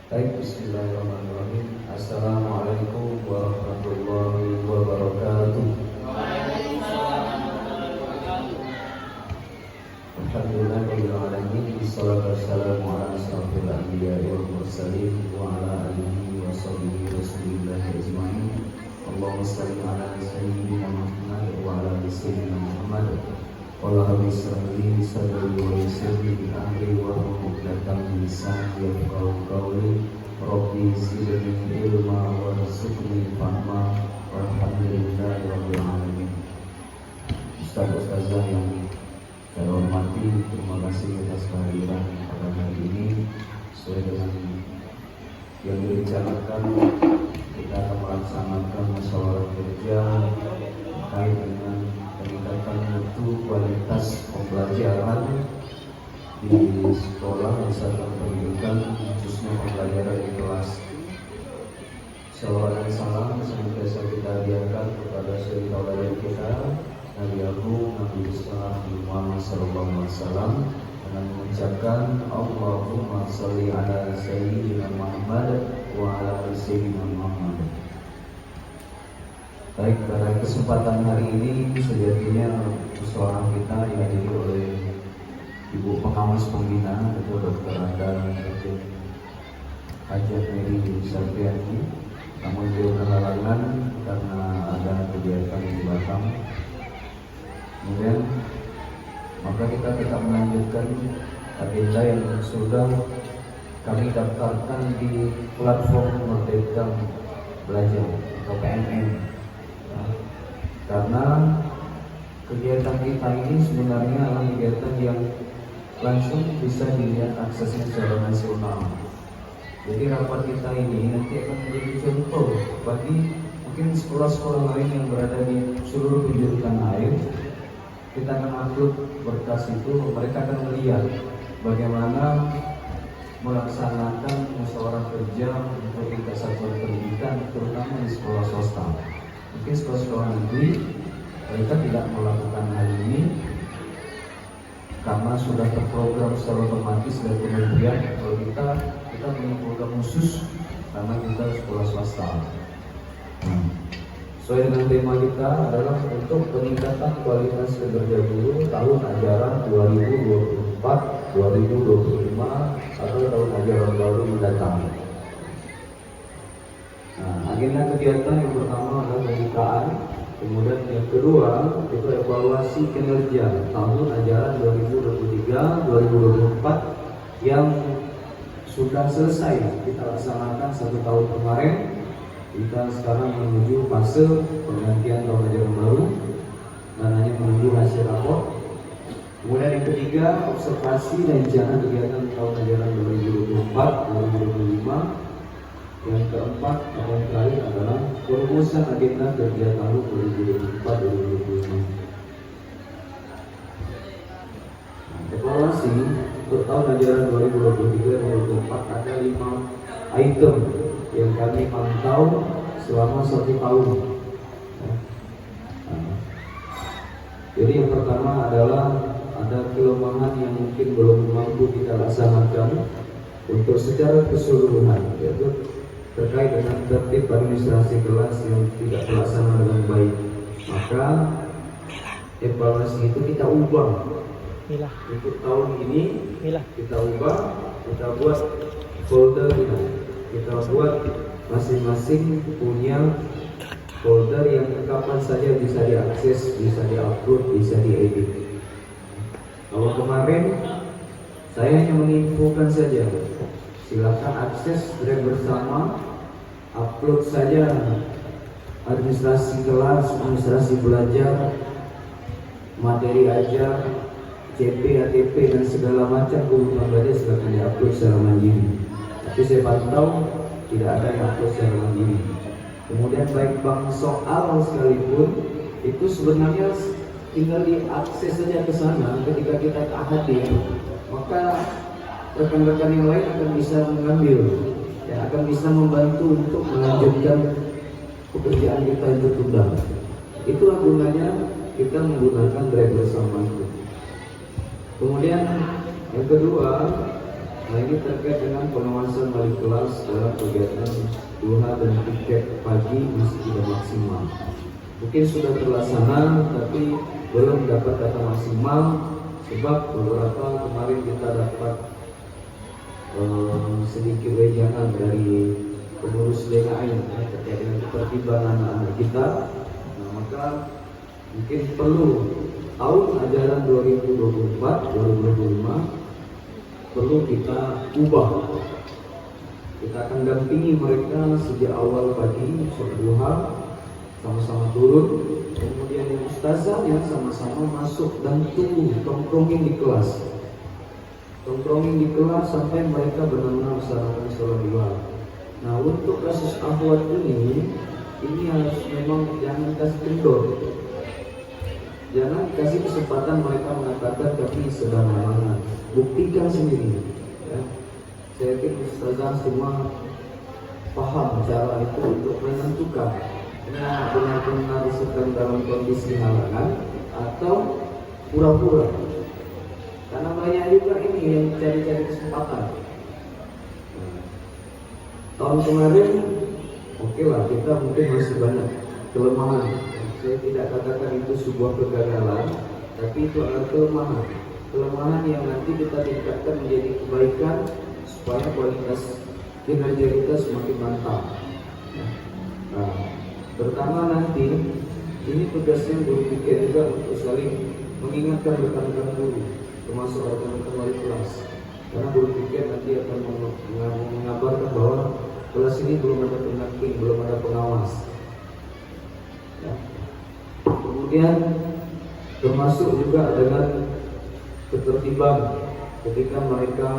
Baik, bismillahirrahmanirrahim. Assalamualaikum warahmatullahi wabarakatuh. Alhamdulillahirabbil alamin. Wassalatu wassalamu ala asyrofil anbiya'i wal mursalin wa ala alihi wa sahbihi rasulillahi ajmain. Allahumma shalli ala sayyidina Muhammad wa ala ali sayyidina Muhammad. Qala rabbi shrah li sadri wa yassir li amri wahlul 'uqdatam min lisani yafqahu qawli. Rabbi zidni ilma warzuqni fahma. Walhamdulillahirabbil alamin. Ustaz-ustazah yang saya hormati, terima kasih atas kehadiran pada hari ini. Sesuai dengan yang direncanakan, kita akan melaksanakan musyawarah kerja terkait dengan peningkatan mutu kualitas pembelajaran di sekolah satuan pendidikan, khususnya pembelajaran di kelas. Salawat dan salam senantiasa kita hadiahkan kepada suri tauladan kita, Nabi Agung Nabi Besar Muhammad sallallahu alaihi wasallam, dengan mengucapkan Allahumma shalli ala sayyidina Muhammad wa ala ali sayyidina Muhammad. Baik, pada kesempatan hari ini sejatinya musyawarah kita dihadiri oleh Ibu Pengawas Pembina, Ibu Dr. Anda Hajat Mary Sarpiani, namun beliau berhalangan karena ada kegiatan di Batam. Kemudian maka kita tetap melanjutkan agenda yang sudah kami daftarkan di platform Merdeka Belajar atau PMM. Karena kegiatan kita ini sebenarnya adalah kegiatan yang langsung bisa dilihat aksesnya secara nasional. Jadi rapat kita ini nanti akan menjadi contoh bagi mungkin sekolah-sekolah lain yang berada di seluruh penjuru tanah air. Kita akan upload berkas itu, mereka akan melihat bagaimana melaksanakan musyawarah kerja untuk tingkat satuan pendidikan, terutama di sekolah swasta. Mungkin sekolah-sekolah negeri mereka tidak melakukan hal ini karena sudah terprogram secara otomatis dari kementerian. Kalau kita punya program khusus karena kita sekolah swasta. Sesuai dengan tema kita adalah untuk peningkatan kualitas kinerja guru tahun ajaran 2024-2025 atau tahun ajaran baru mendatang. Agenda kegiatan yang pertama adalah pembukaan, kemudian yang kedua itu evaluasi kinerja tahun ajaran 2023-2024 yang sudah selesai kita laksanakan 1 tahun kemarin. Kita sekarang menuju fase pergantian tahun ajaran baru dan hanya menunggu hasil rapor. Kemudian yang ketiga, observasi dan rencana kegiatan tahun ajaran 2024-2025. Yang keempat atau yang terakhir adalah perumusan agenda kerja tahun 2024-2025. Evaluasi untuk tahun ajaran 2023-2024 ada 5 item yang kami pantau selama 1 tahun. Jadi yang pertama adalah ada kelemahan yang mungkin belum mampu kita laksanakan untuk secara keseluruhan, yaitu terkait dengan tertib administrasi kelas yang tidak terlaksana dengan baik. Maka evaluasi itu kita ubah. Untuk tahun ini kita ubah, kita buat folder kita buat masing-masing punya folder yang kapan saja bisa diakses, bisa diupload, bisa diedit. Kalau kemarin saya hanya menginfokan saja, silakan akses, drag bersama, upload saja administrasi kelas, administrasi belajar, materi ajar, CP, ATP dan segala macam kebutuhan belajar silakan diupload secara mandiri. Tapi saya pantau tidak ada yang upload secara mandiri. Kemudian baik bank soal sekalipun itu sebenarnya tinggal diakses saja ke sana. Ketika kita hadir, maka rekan-rekan yang lain akan bisa mengambil dan akan bisa membantu untuk melanjutkan pekerjaan kita yang tertunda. Itulah gunanya kita menggunakan drive bersama itu. Kemudian yang kedua, nah ini lagi terkait dengan pengawasan wali kelas dalam kegiatan duha dan tiket pagi masih tidak maksimal. Mungkin sudah terlaksana tapi belum dapat data maksimal sebab beberapa kemarin kita dapat sedikit wejangan dari pengurus DKM terkait dengan ketertiban anak-anak kita. Nah, maka mungkin perlu tahun ajaran 2024-2025 perlu kita ubah. Kita akan dampingi mereka sejak awal pagi sholat duha, sama-sama turun, kemudian yang ustazah yang sama-sama masuk dan tunggu tongkrongin di kelas. Tongkrongin di kelas sampai mereka benar-benar melaksanakan sholat duha. Nah, untuk kasus akhwat ini harus memang jangan kasih kendor. Jangan kasih kesempatan mereka mengatakan tapi sederhana. Buktikan sendiri. Ya. Saya yakin ustazah semua paham cara itu untuk menentukan ini benar-benar sedang dalam kondisi halangan atau pura-pura. Karena banyak juga ini yang cari-cari kesempatan. Tahun kemarin, oke lah, kita mungkin masih banyak kelemahan. Saya tidak katakan itu sebuah kegagalan, tapi itu adalah kelemahan. Kelemahan yang nanti kita tingkatkan menjadi kebaikan supaya kualitas kinerja kita semakin mantap. Nah, pertama nanti ini tugasnya guru pikir juga untuk saling mengingatkan rekan-rekan guru, termasuk rekan-rekan wali kelas. Karena guru pikir nanti akan mengabarkan bahwa kelas ini belum ada pendamping, belum ada pengawas. Ya. Kemudian termasuk juga dengan ketertiban ketika mereka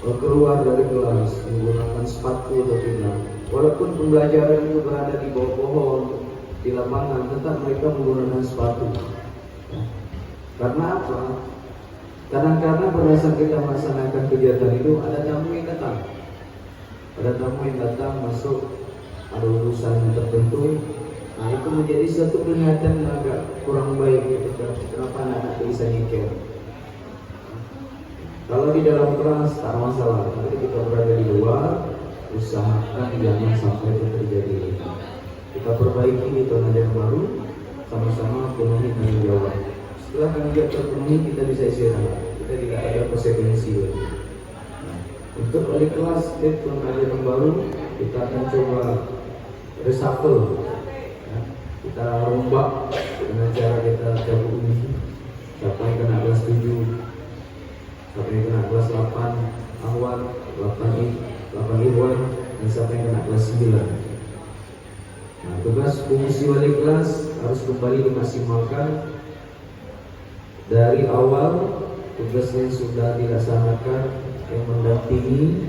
keluar dari kelas menggunakan sepatu atau tidak. Walaupun pembelajaran itu berada di bawah pohon, di lapangan, tetap mereka menggunakan sepatu. Karena apa? Kadang-kadang pada saat kita melaksanakan kegiatan itu ada tamu yang datang. Ada tamu yang datang masuk, ada urusan tertentu. Nah, itu menjadi satu peringatan yang agak kurang baik kenapa anak-anak bisa nyeker. Kalau di dalam kelas tak masalah, tapi kita berada di luar, usahakan jangan sampai itu terjadi. Kita perbaiki di tahun ajaran baru, sama-sama penuhi tanggung jawab. Setelah tanggung jawab terpenuhi, kita bisa istirahat. Kita tidak ada konsekuensi lagi. Untuk wali kelas di tahun ajaran baru, kita akan coba reshuffle. Kita rombak dengan cara kita cabut undi. Siapa yang kena kelas 7, siapa yang kena kelas 8 awal, 8 ikhwan, dan siapa yang kena kelas 9. Nah, tugas fungsi wali kelas harus kembali dimaksimalkan dari awal. Tugasnya sudah dilaksanakan yang mendampingi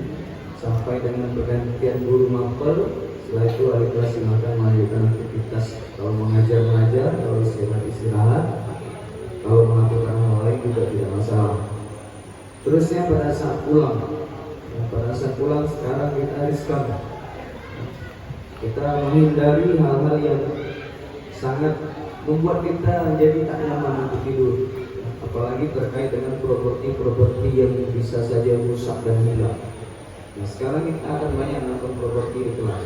sampai dengan pergantian guru mapel. Setelah itu wali kelas silakan melanjutkan aktivitas. Kalau mengajar, kalau istirahat, kalau melakukan hal lain juga tidak masalah. Terusnya pada saat pulang, sekarang kita riskan. Kita menghindari hal-hal yang sangat membuat kita jadi tak nyaman untuk tidur. Apalagi terkait dengan properti yang bisa saja rusak dan hilang. Nah, sekarang kita akan banyak nonton properti di kelas.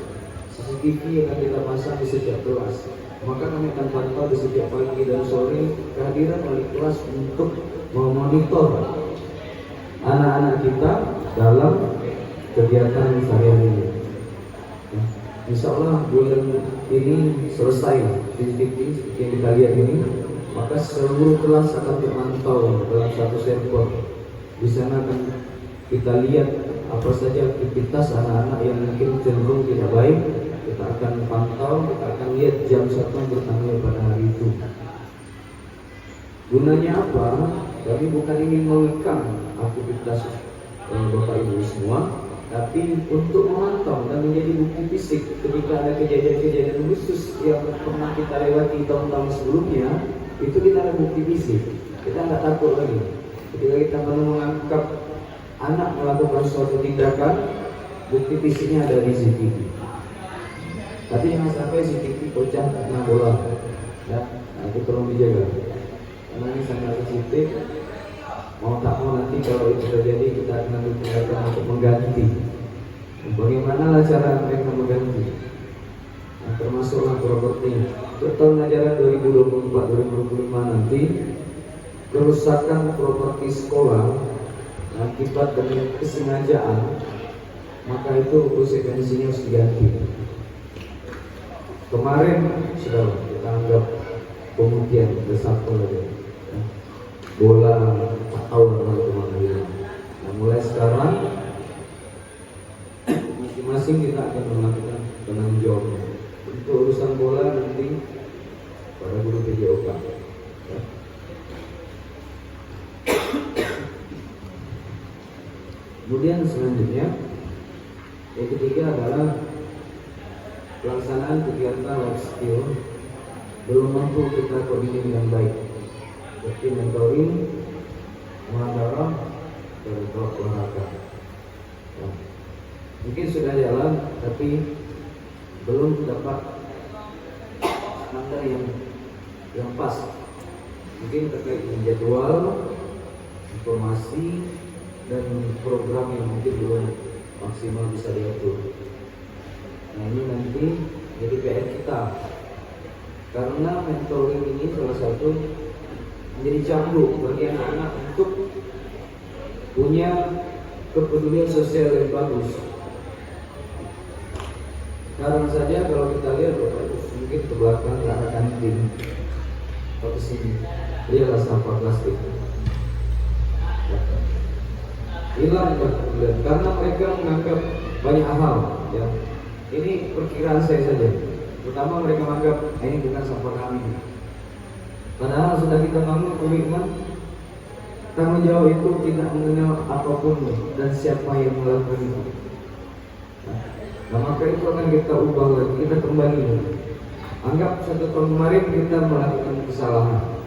CCTV yang akan kita pasang di setiap kelas. Maka kami akan pantau di setiap pagi dan sore kehadiran wali kelas untuk memonitor anak-anak kita dalam kegiatan sehari-hari ini. Insya Allah bulan ini selesai CCTV yang kita lihat ini, maka seluruh kelas akan terpantau dalam satu server. Di sana akan kita lihat apa saja aktivitas anak-anak yang mungkin cenderung tidak baik. Kita akan pantau, kita akan lihat jam 1 bertanggal pada hari itu. Gunanya apa? Kami bukan ingin mengekang aktivitas Bapak Ibu semua, tapi untuk memantau dan menjadi bukti fisik ketika ada kejadian-kejadian khusus yang pernah kita lewati tahun-tahun sebelumnya, itu kita ada bukti fisik. Kita nggak takut lagi. Ketika kita menangkap anak melakukan suatu tindakan, bukti fisiknya ada di CCTV. Tapi jangan sampai CCTV pecah karena bola, ya, nah, itu perlu dijaga. Karena ini sangat sensitif. Mau tak mau nanti kalau itu terjadi kita akan mengganti. Bagaimana cara mereka mengganti? Nah, termasuklah properti. Untuk tahun ajaran 2024-2025 nanti, kerusakan properti sekolah akibat dengan kesengajaan, maka itu konsekuensinya harus diganti. Kemarin sudah kita anggap pemutihan resapel aja, bola tak tahu kemana-mana. Nah, mulai sekarang masing-masing kita akan melakukan penanggung jawabnya. Untuk urusan bola nanti pada guru PJOK. Ya. Kemudian selanjutnya, yang ketiga adalah pelaksanaan kegiatan life skill belum mampu kita koordinasi dengan baik, seperti mentoring, muhadarah, dan olahraga. Ya. Mungkin sudah jalan, tapi belum dapat standar yang pas. Mungkin terkait dengan jadwal, informasi, dan program yang mungkin belum maksimal bisa diatur. Nah, ini nanti jadi PR kita, karena mentoring ini salah satu menjadi candu bagi anak-anak untuk punya kepedulian sosial yang bagus. Sekarang saja kalau kita lihat mungkin ke belakang ke arah kantin atau ke sini, lihatlah sampah plastik hilang karena mereka menganggap banyak hal. Ya, ini perkiraan saya saja. Pertama, mereka menganggap ini bukan sampah kami. Padahal sudah kita bangun komitmen tanggung jawab itu tidak mengenal apapun dan siapa yang melakukan itu. Nah, maka itu akan kita ubah lagi, kita kembali. Anggap 1 tahun kemarin kita melakukan kesalahan,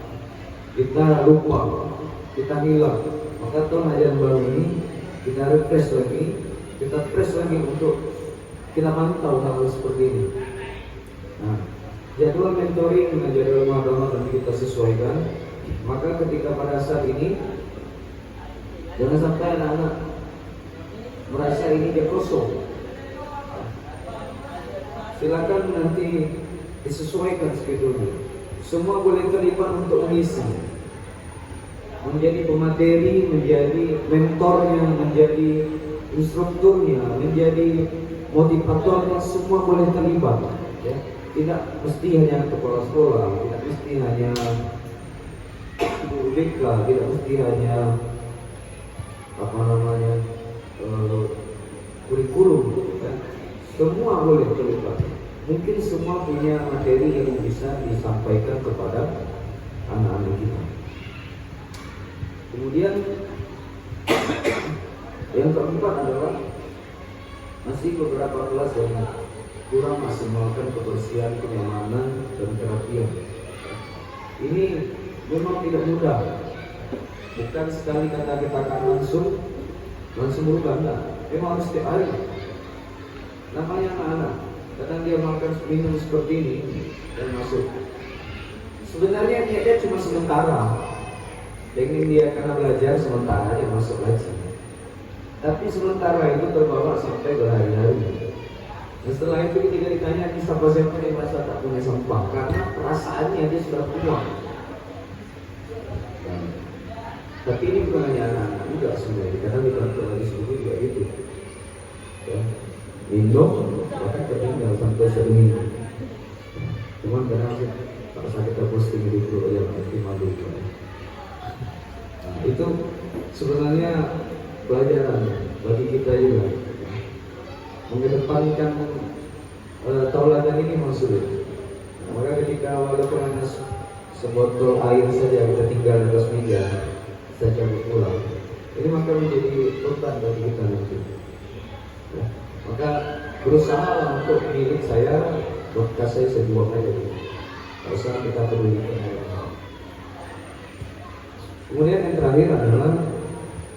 kita lupa, kita hilang. Maka tahun ajaran baru ini kita refresh lagi, kita press lagi untuk kita pantau hal seperti ini. Nah, jadwal mentoring dengan jadwal muhadarah nanti kita sesuaikan. Maka ketika pada saat ini jangan sampai anak-anak merasa ini dia kosong. Silakan nanti disesuaikan schedule. Semua boleh terlibat untuk mengisi, menjadi pemateri, menjadi mentornya, menjadi instrukturnya, menjadi motivatornya, semua boleh terlibat. Ya. Tidak mesti hanya kepala sekolah, tidak mesti hanya guru BK, tidak mesti hanya kurikulum. Ya. Semua boleh terlibat. Mungkin semua punya materi yang bisa disampaikan kepada anak-anak kita. Kemudian yang keempat adalah masih beberapa kelas yang kurang maksimalkan kebersihan, kenyamanan, dan kerapian. Ini memang tidak mudah. Bukan sekali kata kita akan langsung berubah, enggak. Memang harus setiap hari. Namanya anak-anak, kadang dia makan minum seperti ini dan masuk. Sebenarnya niatnya cuma sementara. Ingin dia karena belajar sementara dia masuk lagi. Tapi sementara itu terbawa sampai berhari-hari. Dan setelah itu ketika ditanya siapa yang merasa tak punya sampah, karena perasaannya dia sudah kuat. Tapi ini bukan hanya anak-anak juga sebenarnya. Karena di kantor lagi sebelum juga gitu. Ya. Minum, bahkan ketinggal sampai seminggu. Cuman kadang tak usah kita posting di grup aja, nanti malu. Nah, itu sebenarnya pelajaran bagi kita juga. Mengedepankan tauladan ini maksudnya. Nah, maka ketika walaupun hanya sebotol air saja kita tinggal di atas meja, kita cabut pulang. Ini maka menjadi beban bagi kita nanti. Ya. Maka berusaha untuk milik saya, bekas saya buang aja. Tidak usah kita peduli. Kemudian yang terakhir adalah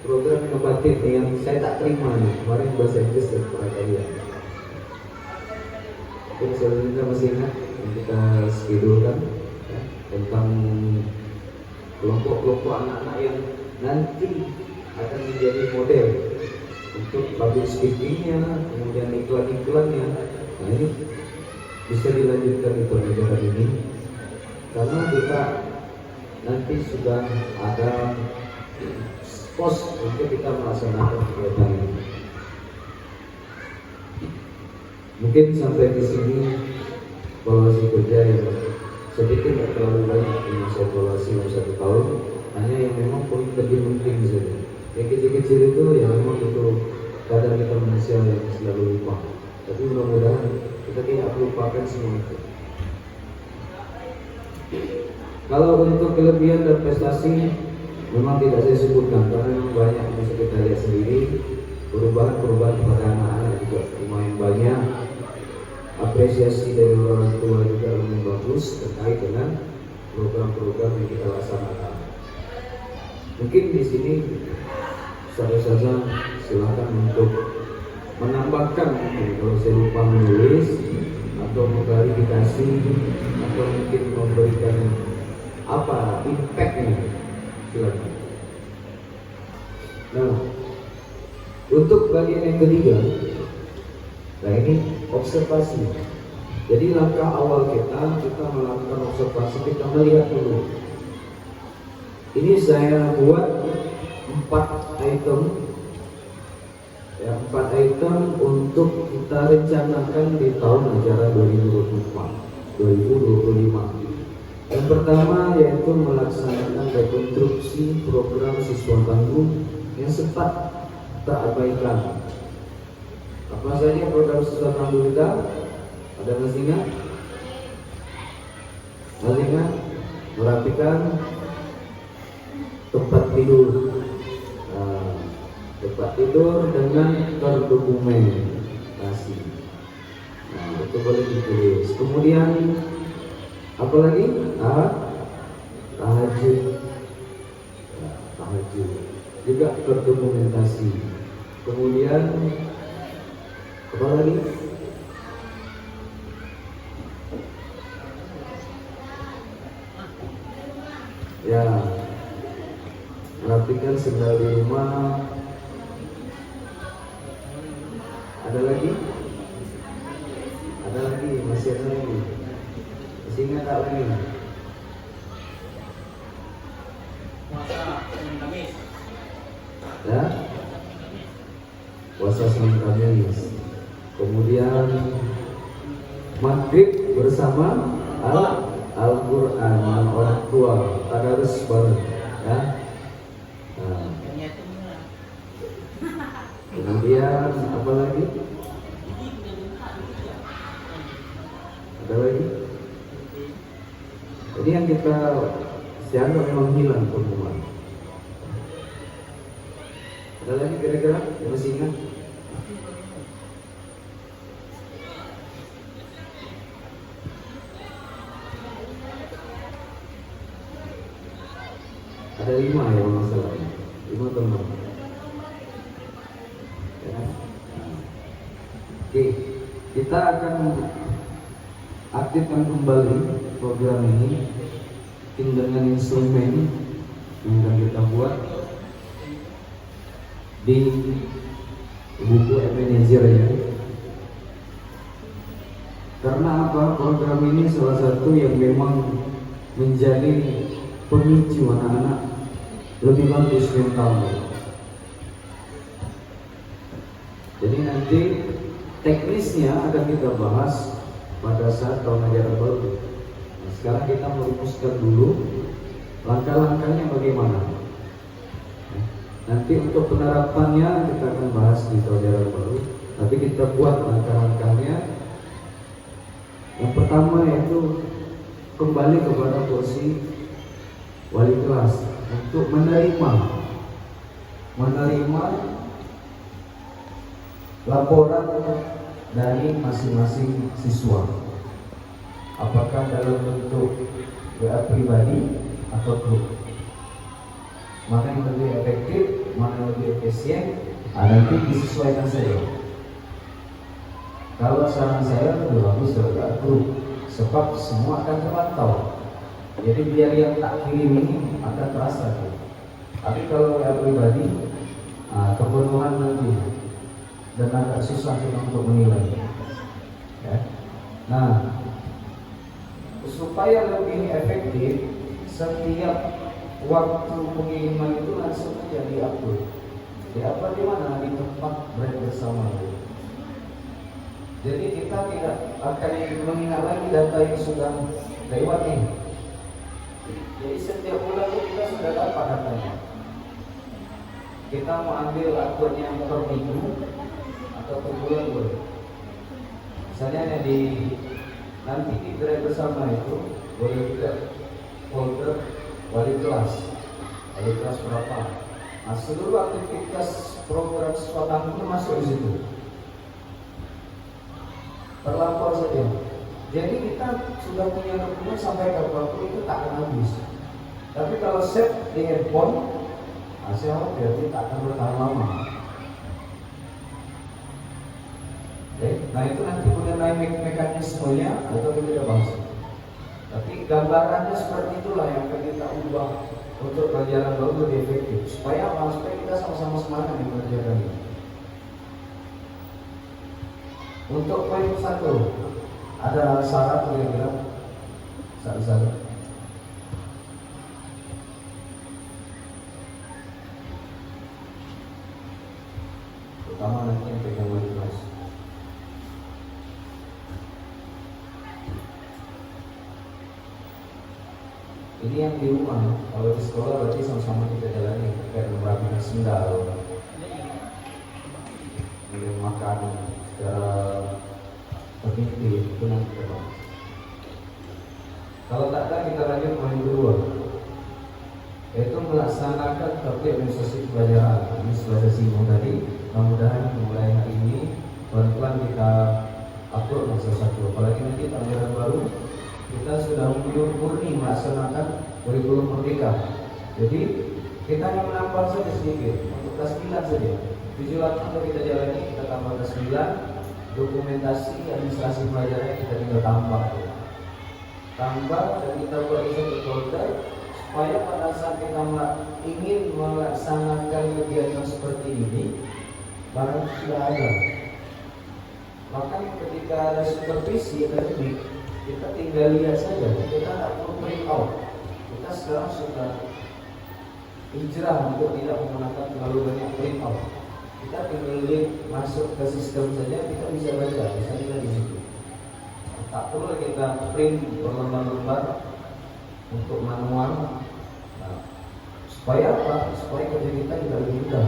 program inovatif yang saya tak terima nih. Kemarin bahasa Inggris dan kalian. Mungkin selanjutnya masih ingat yang kita schedule-kan ya, tentang kelompok-kelompok anak-anak yang nanti akan menjadi model untuk public speakingnya, kemudian iklan-iklannya. Nah ini bisa dilanjutkan di pelajaran ini, karena kita nanti sudah ada pos untuk kita melaksanakan kegiatan ini. Mungkin sampai di sini evaluasi kerja yang sedikit, tidak terlalu banyak yang saya evaluasi dalam 1 tahun, hanya yang memang poin lebih penting saja. Yang kecil-kecil itu ya memang itu kadang kita manusia yang selalu lupa, tapi mudah-mudahan kita tidak lupakan semua itu. Kalau untuk kelebihan dan prestasi memang tidak saya sebutkan, karena memang banyak yang bisa kita lihat sendiri. Perubahan pada anak-anak juga lumayan banyak. Apresiasi dari orang tua juga lumayan bagus terkait dengan program-program yang kita laksanakan. Mungkin di sini saja silakan untuk menambahkan, kalau saya lupa menulis atau mengklarifikasi atau mungkin memberikan apa impactnya, silakan. Nah, untuk bagian yang ketiga, nah ini observasi. Jadi langkah awal kita melakukan observasi, kita melihat dulu. Ini saya buat 4 item, ya 4 item untuk kita rencanakan di tahun ajaran 2024-2025. Yang pertama yaitu melaksanakan rekonstruksi program siswa tangguh yang sempat terabaikan. Apa saja program siswa tangguh kita? Ada masih ingat? Masih ingat? Merapikan tempat tidur, dengan terdokumentasi. Nah, itu boleh ditulis. Kemudian apa lagi? Tahajud. Tahajud juga terdokumentasi. Kemudian apa lagi? Ya, merapikan sendal di rumah. Ada lagi? Ada lagi? Masih ada lagi? Masih ingat tak lagi? Ya, puasa Senin Kamis. Kemudian maghrib bersama Al-Quran, orang tua, tadarus bareng, ya. Nah. Kemudian apa lagi? Ada lagi? Jadi yang kita sianggap memang hilang pengumuman. Ada lagi kira-kira yang masih ingat? Ada 5 ya masalahnya, 5 teman. Ya. Oke, kita akan aktifkan kembali program ini dengan instrumen yang akan kita buat di buku manager ya. Karena apa? Program ini salah satu yang memang menjadi pemicu anak-anak lebih bagus mentalnya. Jadi nanti teknisnya akan kita bahas pada saat tahun ajaran baru. Nah, sekarang kita merumuskan dulu langkah-langkahnya bagaimana. Nanti untuk penerapannya kita akan bahas di tahun ajaran baru. Tapi kita buat langkah-langkahnya. Yang pertama yaitu kembali kepada porsi wali kelas untuk menerima laporan dari masing-masing siswa, apakah dalam bentuk WA pribadi atau grup. Mana yang lebih efektif, mana yang lebih efisien, nanti disesuaikan saja. Kalau saran saya lebih bagus WA grup, sebab semua akan terpantau. Jadi biar yang tak kirim ini akan terasa. Tapi kalau WA pribadi, kepenuhan nanti. dan agak susah kita untuk menilai. Ya. Nah, supaya lebih efektif, setiap waktu pengiriman itu langsung aja diupload. Diupload di mana? Di tempat break bersama itu. Jadi kita tidak akan mengingat lagi data yang sudah lewat nih. Jadi setiap bulan itu kita sudah dapat datanya. Kita mau ambil uploadnya per minggu atau per bulan boleh. Misalnya nanti di drive bersama itu boleh juga folder wali kelas berapa. Nah, seluruh aktivitas program siswa tangguh masuk di situ. Terlapor saja. Jadi kita sudah punya dokumen sampai berapa itu tak akan habis. Tapi kalau save di handphone, saya berarti tak akan bertahan lama. Nah itu nanti mengenai mekanismenya atau tidak bahas. Tapi gambarannya seperti itulah yang akan kita ubah untuk pelajaran baru lebih efektif. Supaya kita sama-sama semangat di pelajaran ini. Untuk poin 1, ada syarat kira-kira? Syarat. Pertama nanti yang pegang wali kelas. Ini yang di rumah, kalau di sekolah berarti sama-sama kita jalani kayak merapikan sendal, minum makan secara tertib itu nanti kita bahas. Kalau tak ada kita lanjut poin kedua, yaitu melaksanakan tertib administrasi pelajaran. Ini sudah singgung tadi. Mudah-mudahan mulai hari ini pelan-pelan kita upload satu-satu. Apalagi nanti pelajaran baru kita sudah murni melaksanakan kurikulum merdeka. Jadi kita hanya menambah saja sedikit untuk kelas 9 saja. 7-8 kalau kita jalani, kita tambah kelas 9. Dokumentasi administrasi pelajaran kita tinggal tambah dan kita buat satu folder supaya pada saat kita ingin melaksanakan kegiatan seperti ini barang sudah ada. Bahkan ketika ada supervisi akademik, kita tinggal lihat saja, kita tidak perlu print out. Kita sekarang sudah hijrah untuk tidak menggunakan terlalu banyak print out. Kita tinggal lihat masuk ke sistem saja, kita bisa baca, bisa lihat di situ. Tak perlu kita print berlembar-lembar untuk manual. Nah, supaya apa? Supaya kerja kita tidak lebih mudah.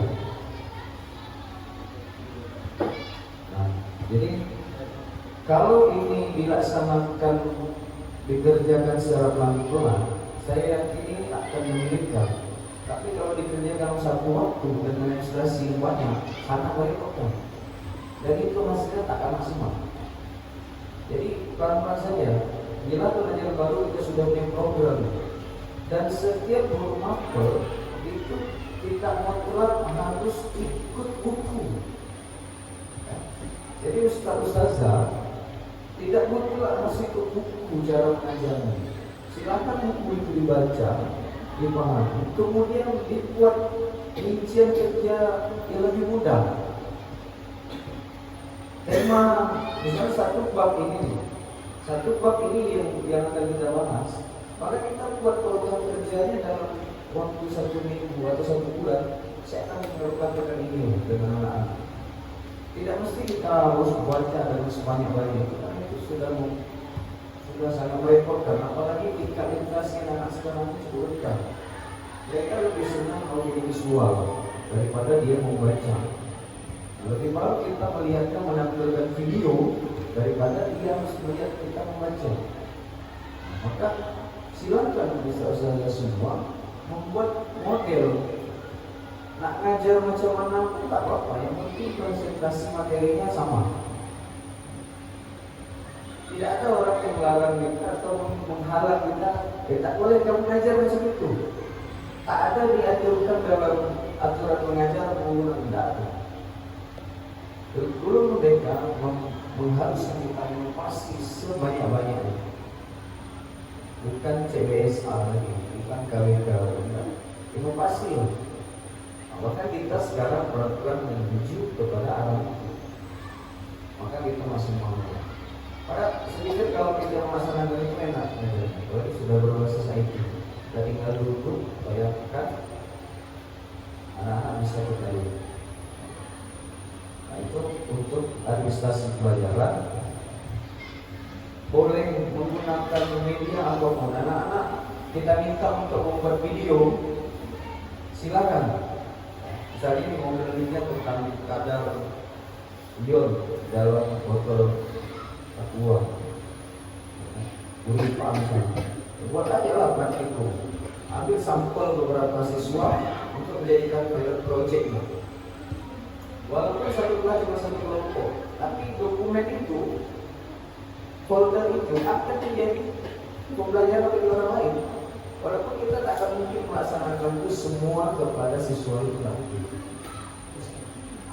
Nah, jadi kalau ini dilaksanakan, dikerjakan secara pelan-pelan, saya yakin ini akan menyulitkan. Tapi kalau dikerjakan satu waktu dan administrasi yang banyak, sangat merepotkan. Dan itu hasilnya tak akan maksimal. Jadi pelan-pelan saja. Bila pelajaran baru kita sudah punya program, dan setiap guru mapel itu kita mutlak harus ikut buku. Jadi ustazah tidak mutlak harus ikut buku cara mengajarnya. Silakan buku itu dibaca, dipahami, kemudian dibuat rincian kerja yang lebih mudah. Tema misalnya satu bab ini yang akan kita bahas, maka kita buat program kerjanya dalam waktu 1 minggu atau 1 bulan. Saya akan melakukan ini dengan anak-anak. Tidak mesti kita harus baca dengan sebanyak-banyak, karena itu sudah sangat merepotkan. Apalagi tingkat literasi anak sekarang itu cukup rendah. Mereka lebih senang audio visual daripada dia membaca. Lebih baik kita melihatnya menampilkan video daripada dia harus melihat kita membaca. Maka silakan bisa usaha semua membuat model. Nak ngajar macam mana pun tak apa, yang penting konsentrasi materinya sama. Tidak ada orang yang melarang kita atau menghalang kita. Tak boleh kamu mengajar macam itu. Tak ada diaturkan dalam aturan mengajar menggunakan tidak ada. Kurikulum merdeka mengharuskan kita inovasi sebanyak-banyaknya. Bukan CBSA lagi, bukan KWK, bukan. Inovasi. Bahkan kita sekarang peraturan menuju kepada arah itu. maka kita masih mau. Pada sedikit kalau kita melaksanakan itu enak, kalau sudah berbasis IT, kita tinggal duduk, bayangkan anak-anak bisa bergaya. Nah itu untuk administrasi pelajaran. Boleh menggunakan media apapun. Anak-anak kita minta untuk membuat video, silakan. Misalnya ini mobilnya tentang kadar ion dalam botol aqua, Uripa misalnya. Buat aja lah praktikum. Ambil sampel beberapa siswa untuk menjadikan proyeknya. Walaupun satu kelas cuma satu kelompok, tapi dokumen itu, folder itu akan menjadi pembelajaran bagi orang lain. Walaupun kita tak akan mungkin melaksanakan itu semua kepada siswa itu nanti,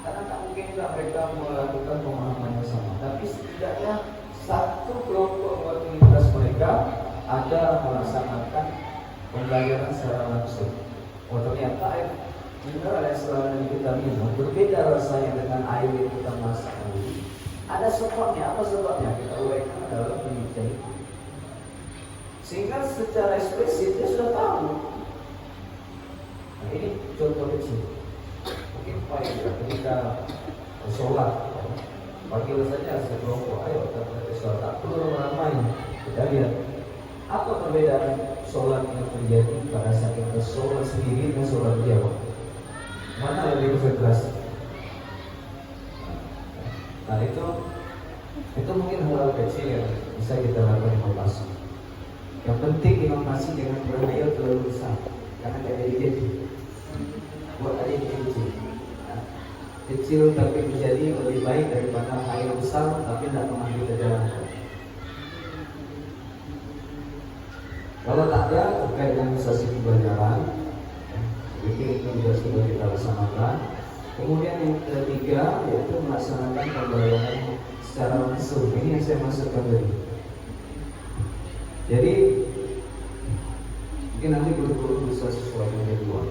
karena tak mungkin juga mereka melakukan pemahaman yang sama. Tapi setidaknya satu kelompok aktivitas mereka ada melaksanakan pembelajaran secara langsung. Oh ternyata mineral yang selama kita minum berbeda rasanya dengan air yang kita masak. Ada sebabnya, apa sebabnya? Kita uraikan adalah penelitian itu. Sehingga secara eksplisit dia sudah tahu. Nah ini contoh kecil. Mungkin ketika sholat, panggil saja sekelompok, ayo kita sholat, tak perlu ramai. Kita lihat apa perbedaan sholat yang terjadi pada saat kita sholat sendiri dan sholat jamaah. Mana lebih konsentrasi? Nah itu mungkin hal kecil yang bisa kita lakukan inovasi. Yang penting inovasi jangan berhayal terlalu besar, karena tidak ada ide. Buat aja yang kecil. Nah, kecil tapi menjadi lebih baik daripada hayal besar tapi tidak mengambil kejalan. Kalau tak ada terkait dengan administrasi pembelajaran, itu juga sudah kita laksanakan. Kemudian yang ketiga yaitu melaksanakan pembelajaran secara langsung. Ini yang saya maksudkan tadi. Jadi mungkin nanti guru-guru bisa sesuaikan kedua.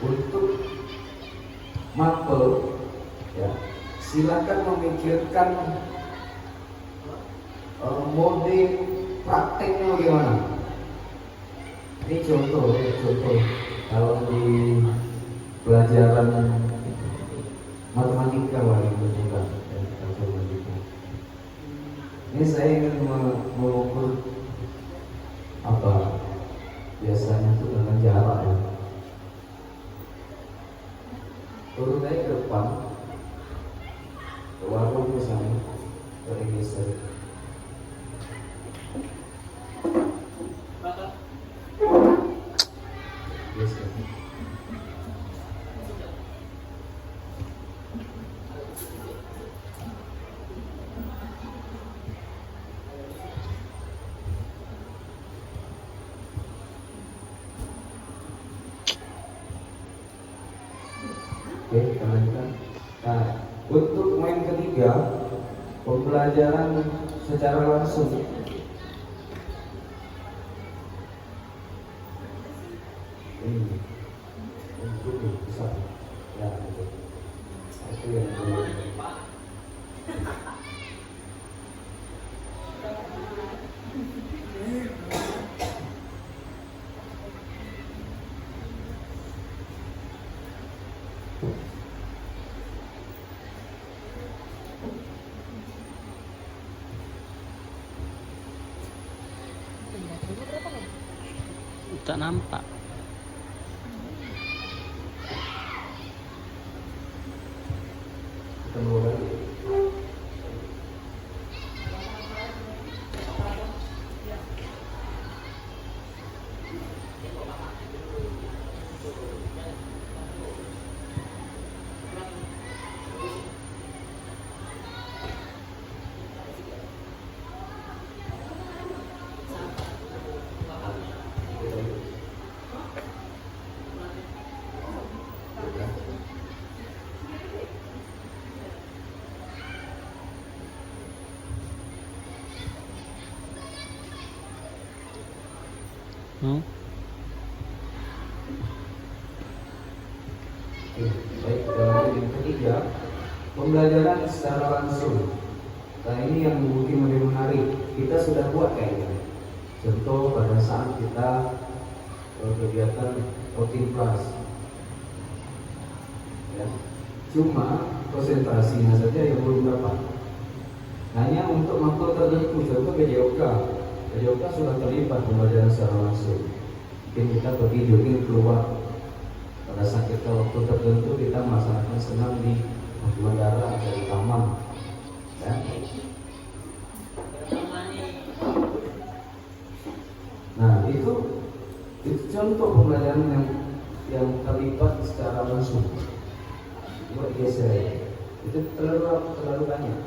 Untuk mapel, ya, silakan memikirkan mode prakteknya bagaimana. Ini contoh kalau di pelajaran matematika wali juga ini saya ingin mengukur apa biasanya itu dengan jarak ya. Turun naik ke depan, ke warung misalnya, dari geser. Oke, teman-teman. Nah, untuk poin ketiga, pembelajaran secara langsung. Ini untuk bisa, ya, itu yang perlu. Tak nampak. Ketemu lagi. Baik, yang ketiga, pembelajaran secara langsung. Nah ini yang mungkin lebih menarik. Kita sudah buat kayaknya. Contoh pada saat kita kegiatan outing class, ya. Cuma konsentrasinya saja yang belum dapat. Hanya untuk makhluk tertentu, contoh PJOK. PJOK sudah terlibat pembelajaran secara langsung. Mungkin kita pergi jogging keluar. Pada saat kita waktu tertentu kita melaksanakan senam di bandara atau di taman, ya. Nah itu contoh pembelajaran yang terlibat secara langsung. Buat geser itu terlalu banyak.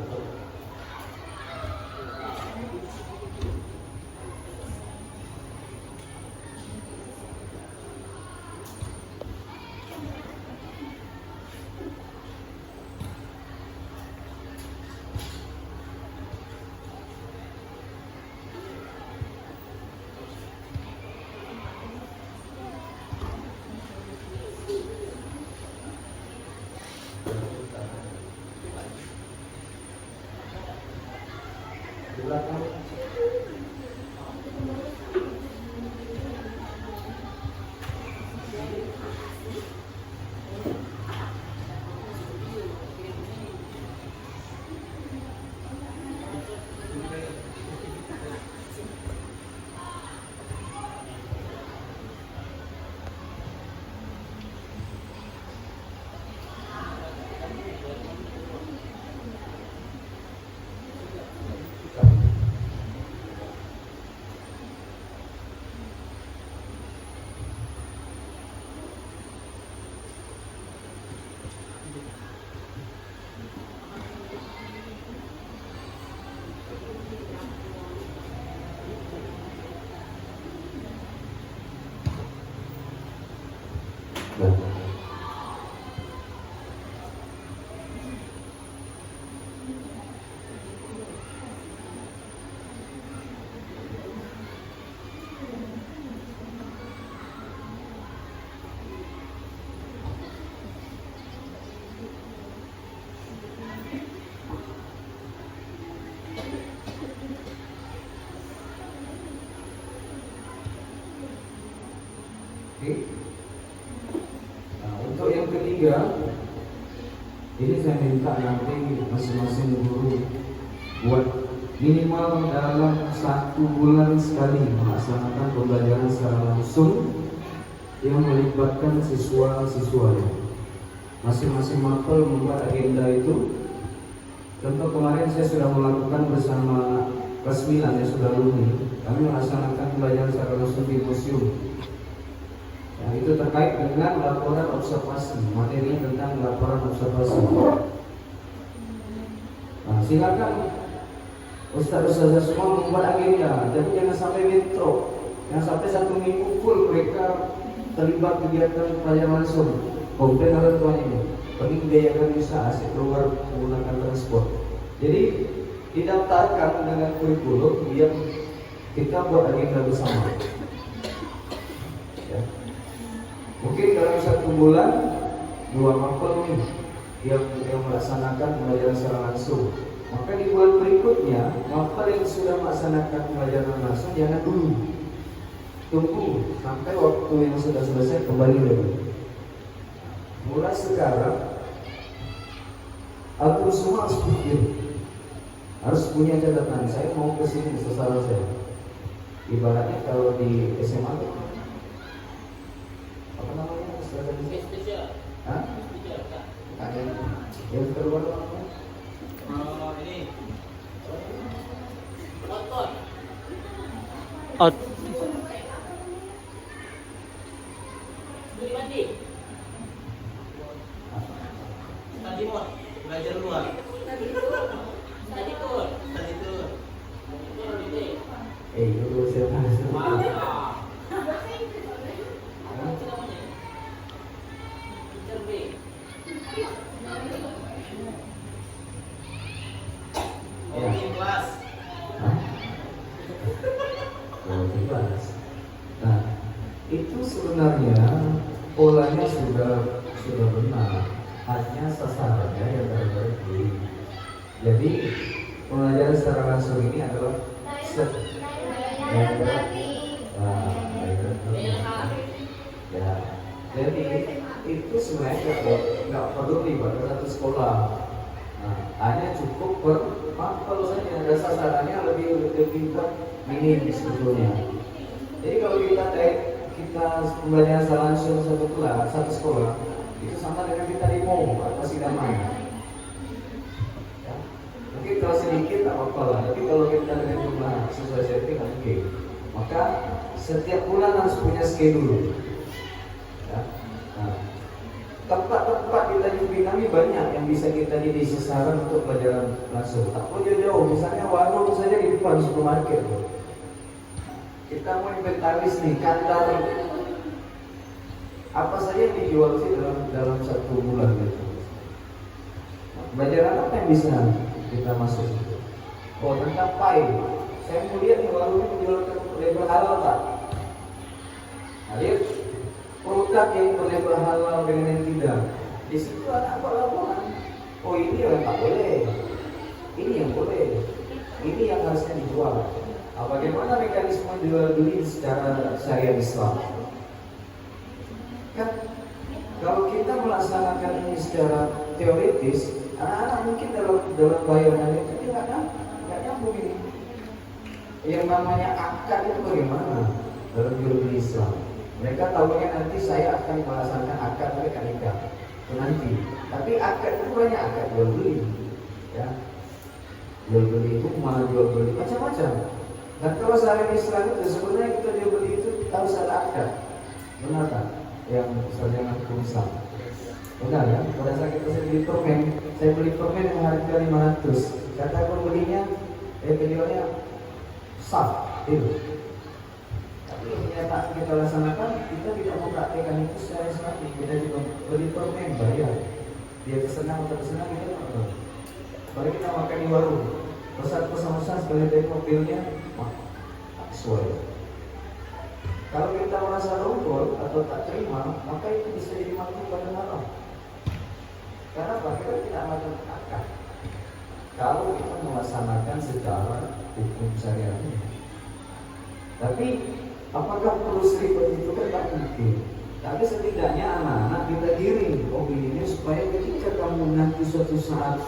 Nah, untuk yang ketiga, ini saya minta nanti masing-masing guru buat minimal dalam 1 bulan sekali melaksanakan pembelajaran secara langsung yang melibatkan siswa-siswanya. Masing-masing mapel membuat agenda itu. Contoh kemarin saya sudah melakukan bersama kelas 9 yang sudah lulus. Kami melaksanakan pembelajaran secara langsung di museum. Nah, itu terkait dengan laporan observasi, materinya tentang laporan observasi. Nah, silakan ustaz-ustaz semua membuat agenda, tapi jangan sampai bentrok, jangan sampai 1 minggu full mereka terlibat kegiatan pelajaran langsung. Komplain orang tuanya, paling biayakan bisa asik keluar menggunakan transport. Jadi didaftarkan dengan kurikulum yang kita buat agenda bersama. Ya. Mungkin dalam 1 bulan 2 mapel nih yang melaksanakan pembelajaran secara langsung. Maka di bulan berikutnya mapel yang sudah melaksanakan pembelajaran langsung jangan dulu, tunggu sampai waktu yang sudah selesai kembali lagi. Mulai sekarang aku semua harus pikir, harus punya catatan. Saya mau ke sini sasaran saya. Ibaratnya kalau di SMA apa namanya? Spesial. Hah? Ada yang keluar namanya? Ini. Out. Tadi mau belajar luar. Tadi tur. Itu siapa? Kelas. Nah, itu sebenarnya polanya sudah benar, hanya sasarannya yang berbeda. Jadi pembelajaran secara langsung ini adalah set ya. Jadi itu sebenarnya nggak perlu pada satu sekolah. Nah, hanya cukup kalau saja ada sasarannya lebih minim sebetulnya. Jadi kalau kita pembelajaran secara langsung satu sekolah itu sama dengan kita demo atau sidaman. Ya. Mungkin kalau sedikit tak apa-apa lah, tapi kalau kita dengan jumlah siswa setting oke. Maka setiap bulan harus punya schedule. Ya. Nah, tempat-tempat di Tanjung Pinang ini banyak yang bisa kita jadi sasaran untuk pelajaran langsung. Tak perlu jauh-jauh, misalnya warung saja di depan supermarket. Kita mau inventaris nih, kadar apa saja yang dijual sih dalam satu bulan gitu. Pelajaran apa yang bisa kita masuk? Oh, tentang pai. Saya mau lihat nih warungnya menjual label halal tak? Nah, lihat produk yang berlabel halal dengan yang tidak. Di situ ada apa laporan? Oh, ini yang tak boleh. Ini yang boleh. Ini yang harusnya dijual. Nah, bagaimana mekanisme jual beli secara syariat Islam? Kan kalau kita melaksanakan ini secara teoritis, anak-anak mungkin dalam bayangan itu nggak nyambung ini. Yang namanya akad itu bagaimana dalam jual beli Islam? Mereka tahunya nanti saya akan melaksanakan akad mereka nikah nanti. Tapi akad itu banyak akad jual beli, ya. Jual beli itu mana jual beli macam-macam. Dan kalau syariat Islam itu sebenarnya kita jual beli itu harus ada akad, benar tak? Yang sarjana hukum Islam. Benar ya? Pada saat saya beli permen yang harga 500. Kata pembelinya, penjualnya sah, itu. Tapi ternyata kita laksanakan, kita tidak mempraktikkan itu secara Islami. Kita juga beli permen bayar. Dia kesenang atau kesenang kita nggak. Kalau kita makan di warung, pesan-pesan sekali dari mobilnya, sesuai. Kalau kita merasa rongkol atau tak terima, maka itu bisa jadi makruh pada haram. Karena kita tidak melakukan akad. Kalau kita melaksanakan secara hukum syariat ini. Tapi apakah perlu seribet itu kan tak mungkin. Tapi setidaknya anak-anak kita giring opininya supaya ketika kamu nanti suatu saat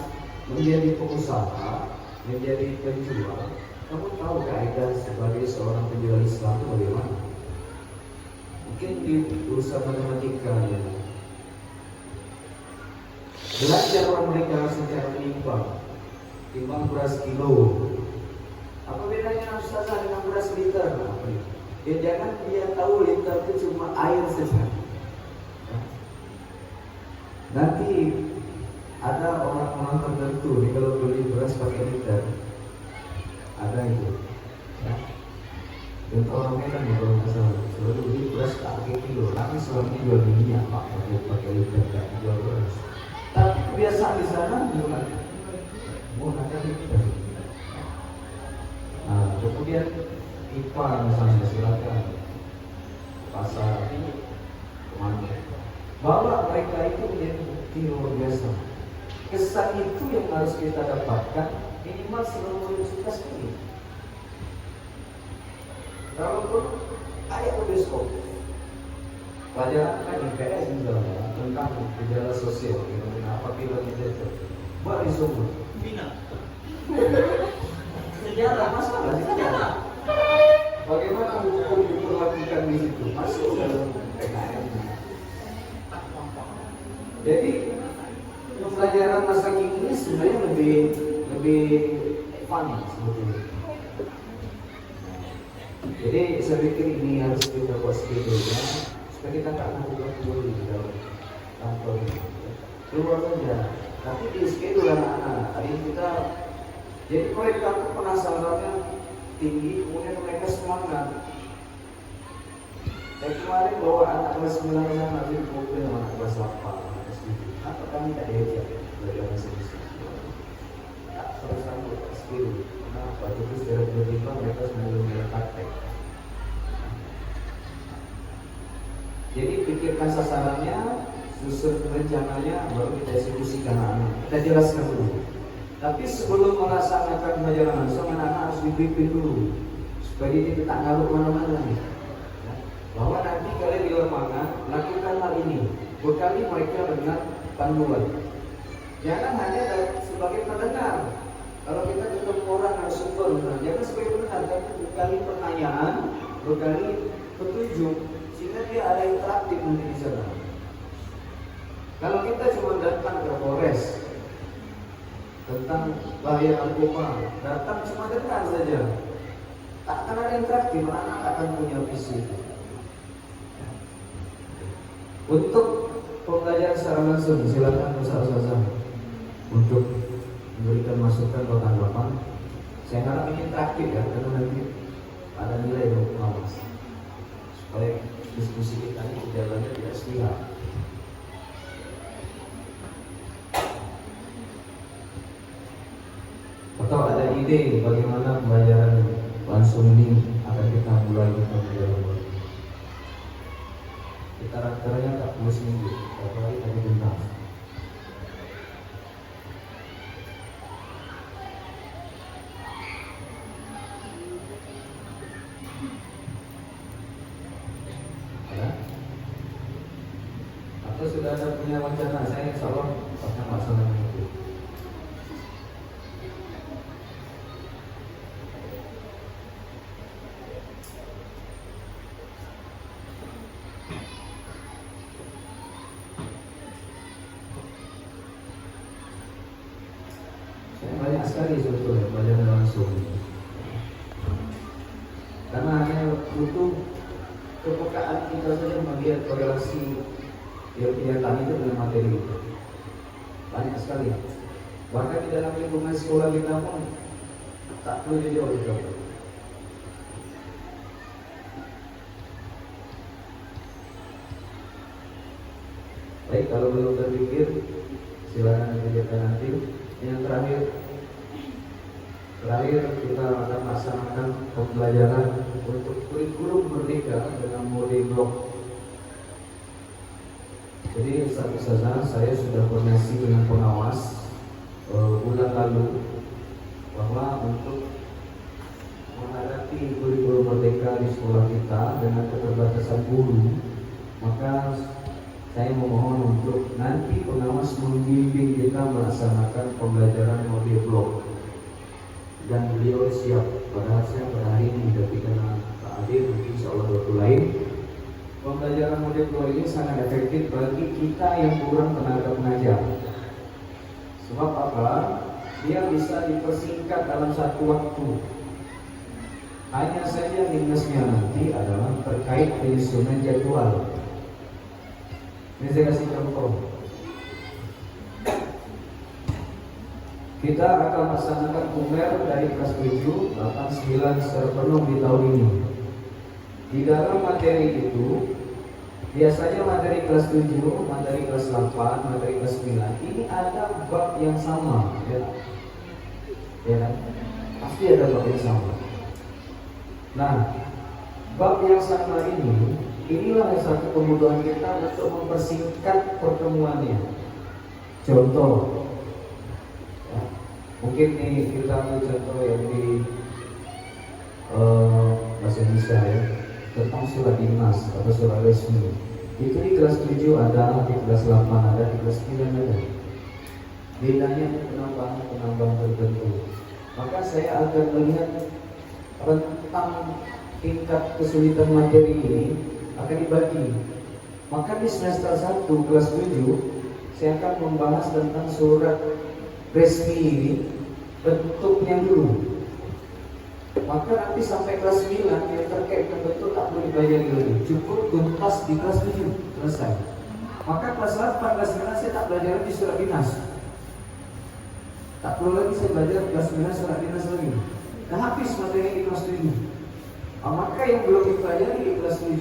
menjadi pengusaha, menjadi penjual, kamu tahu kaidah sebagai seorang penjual Islam itu bagaimana. Mungkin di urusan matematika ya. Belajar orang mereka secara menimbang, timbang beras kilo. Apa bedanya ustazah dengan beras liter? Ya jangan dia tahu liter itu cuma air saja. Nanti ada orang-orang tertentu nih kalau beli beras pakai liter, ada itu. Ya. Dan orang Medan ya kalau nggak salah, selalu beli beras tak pakai kilo, tapi selama ini jual minyak pak, pakai liter tak jual beras. Tapi kebiasaan di sana juga menggunakan liter. Nah, kemudian IPA misalnya silakan pasar kemana? Bawa mereka itu menjadi bukti luar biasa. Kesan itu yang harus kita dapatkan minimal sebelum universitas ini. Kalaupun ayat bioskop, pelajaran kan IPS misalnya tentang gejala sosial, apabila kita itu buat di sumber. Bina. Sejarah masalah sejarah. Bagaimana hukum diperlakukan di situ? Masuk dalam PKM. Jadi pembelajaran masa kini sebenarnya lebih fun sebetulnya. Jadi saya pikir ini harus kita buat schedule ya, supaya kita tak melakukan dulu di dalam kantor ini. Keluar saja, tapi di schedule anak-anak. Tadi kita, jadi mereka penasarannya tinggi, kemudian mereka semangat. Saya kemarin bawa anak kelas 9 nanti mobil sama anak kelas 8. Apa kami tak diajak belajar bahasa Indonesia? Tak sama-sama skill. Kenapa? Jadi secara tiba-tiba mereka semua mulai praktek. Jadi pikirkan sasarannya, susun rencananya, baru kita eksekusikan anak. Kita jelaskan dulu. Tapi sebelum melaksanakan pembelajaran langsung, anak-anak harus dibimbing dulu supaya dia tidak ngaruh kemana-mana. Ya. Bahwa nanti kalian di lapangan lakukan hal ini, bekali mereka dengan panduan. Jangan hanya sebagai pendengar. Kalau kita ketemu orang narasumber, jangan sebagai pendengar, tapi bekali pertanyaan, bekali petunjuk, sehingga dia ada interaktif nanti di sana. Kalau kita cuma datang ke Polres tentang bahaya narkoba, datang cuma dengar saja, tak akan ada interaktif, anak akan punya visi. Untuk pembelajaran secara langsung, silakan Ustaz untuk memberikan masukan atau tanggapan. Saya harap ini interaktif ya, karena nanti ada nilai untuk pengawas supaya diskusi kita ini jalannya tidak sepihak. Atau ada ide bagaimana pembelajaran langsung ini akan kita mulai pembelajaran. Kita rata-ratanya tak perlu seminggu, apalagi tadi bentar. Atau sudah ada punya wacana, saya insya Allah akan melaksanakan itu. Saya banyak sekali sebetulnya belajar langsung, karena hanya butuh kepekaan kita saja melihat korelasi yang kenyataan itu dengan materi itu. Banyak sekali. Bahkan di dalam lingkungan sekolah kita pun tak perlu jauh itu. Baik, kalau belum terpikir silakan dikerjakan nanti. Yang terakhir kita akan melaksanakan pembelajaran untuk kurikulum merdeka dengan mode blok. Jadi saat saya sudah koordinasi dengan pengawas bulan lalu bahwa untuk menghadapi kurikulum merdeka di sekolah kita dengan keterbatasan guru, maka saya memohon untuk nanti pengawas membimbing kita melaksanakan pembelajaran mode blok. Dan beliau siap, padahal saya pada hari ini tapi karena Pak Adir mungkin insya Allah waktu lain. Pembelajaran mode blok ini sangat efektif bagi kita yang kurang tenaga pengajar. Sebab apa? Dia bisa dipersingkat dalam satu waktu. Hanya saja minusnya nanti adalah terkait penyusunan jadwal. Ini saya kasih contoh. Kita akan melaksanakan kumer dari kelas 7, 8, 9 secara penuh di tahun ini. Di dalam materi itu, biasanya materi kelas 7, materi kelas 8, materi kelas 9 ini ada bab yang sama, ya kan? Pasti ada bab yang sama. Nah, bab yang sama ini, inilah satu kemudahan kita untuk mempersingkat pertemuannya. Contoh, ya, mungkin nih kita ambil contoh yang di bahasa Indonesia ya, tentang surat dinas atau surat resmi. Itu di kelas 7 ada, di kelas 8 ada, di kelas 9 ada. Bedanya penambahan tertentu. Maka saya akan melihat tentang tingkat kesulitan materi ini akan dibagi. Maka di semester 1 kelas 7 saya akan membahas tentang surat resmi ini bentuknya dulu. Maka nanti sampai kelas 9 yang terkait dengan bentuk tak perlu dipelajari lagi, cukup tuntas di kelas 7 selesai. Maka kelas 8, kelas 9 saya tak belajar di surat dinas. Tak perlu lagi saya belajar kelas 9 surat dinas lagi. Dah habis materi di kelas 7. Maka yang belum dipelajari di kelas 7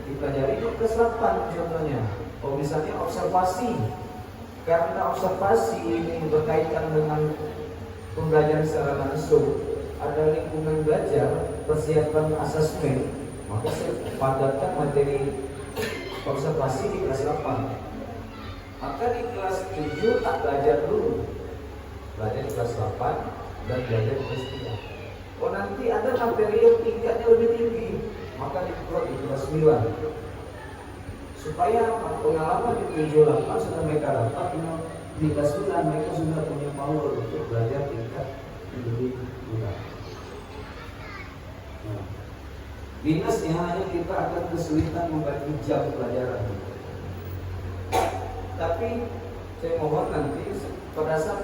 dipelajari di kelas 8 contohnya. Oh misalnya observasi. Karena observasi ini berkaitan dengan pembelajaran secara langsung, ada lingkungan belajar, persiapan asesmen, maka saya padatkan materi observasi di kelas 8. Maka di kelas 7 tak belajar dulu, belajar di kelas dan belajar kelas 3. Oh nanti ada materi yang tingkatnya lebih tinggi, maka dibuat di kelas 9. Supaya pengalaman di 78 sudah mereka dapat, di kelas 9 mereka sudah punya power untuk belajar tingkat yang lebih mudah. Nah, minusnya hanya kita akan kesulitan membagi jam pelajaran. Tapi saya mohon nanti pada saat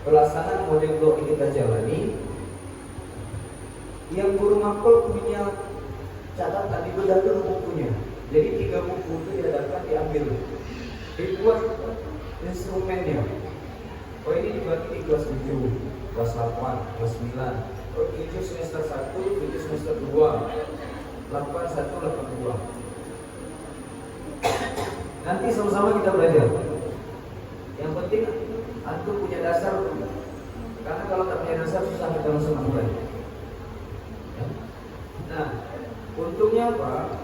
pelaksanaan model blok ini kita jalani, yang guru makul punya catatan di bedah dulu bukunya. Jadi 3 buku itu diadakan diambil, dibuat instrumennya. Oh ini dibagi di kelas 7, kelas 8, kelas 9. Oh 7 semester 1, 7 semester 2, 8 1, 8 2. Nanti sama-sama kita belajar. Yang penting antum punya dasar, karena kalau tak punya dasar susah kita langsung mulai. Nah, untungnya apa?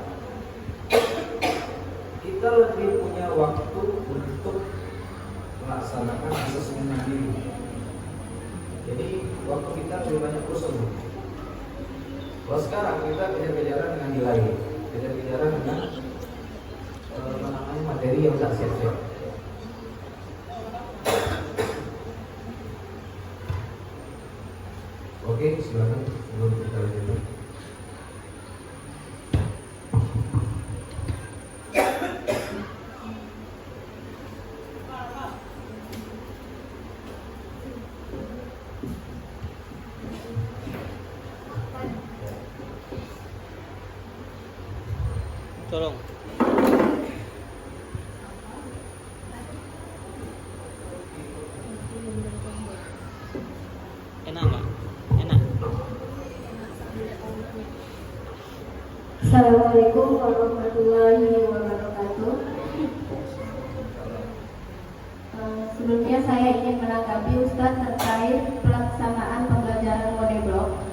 Kita lebih punya waktu untuk melaksanakan asesmen mandiri. Jadi waktu kita lebih banyak kosong. Kalau sekarang kita kejar-kejaran dengan nilai, kejar-kejaran dengan materi yang tak siap-siap. Oke, silakan sebelum kita lanjut. Tolong. Enak nggak? Enak. Assalamualaikum warahmatullahi wabarakatuh. Sebelumnya saya ingin menanggapi Ustadz terkait pelaksanaan pembelajaran model blok.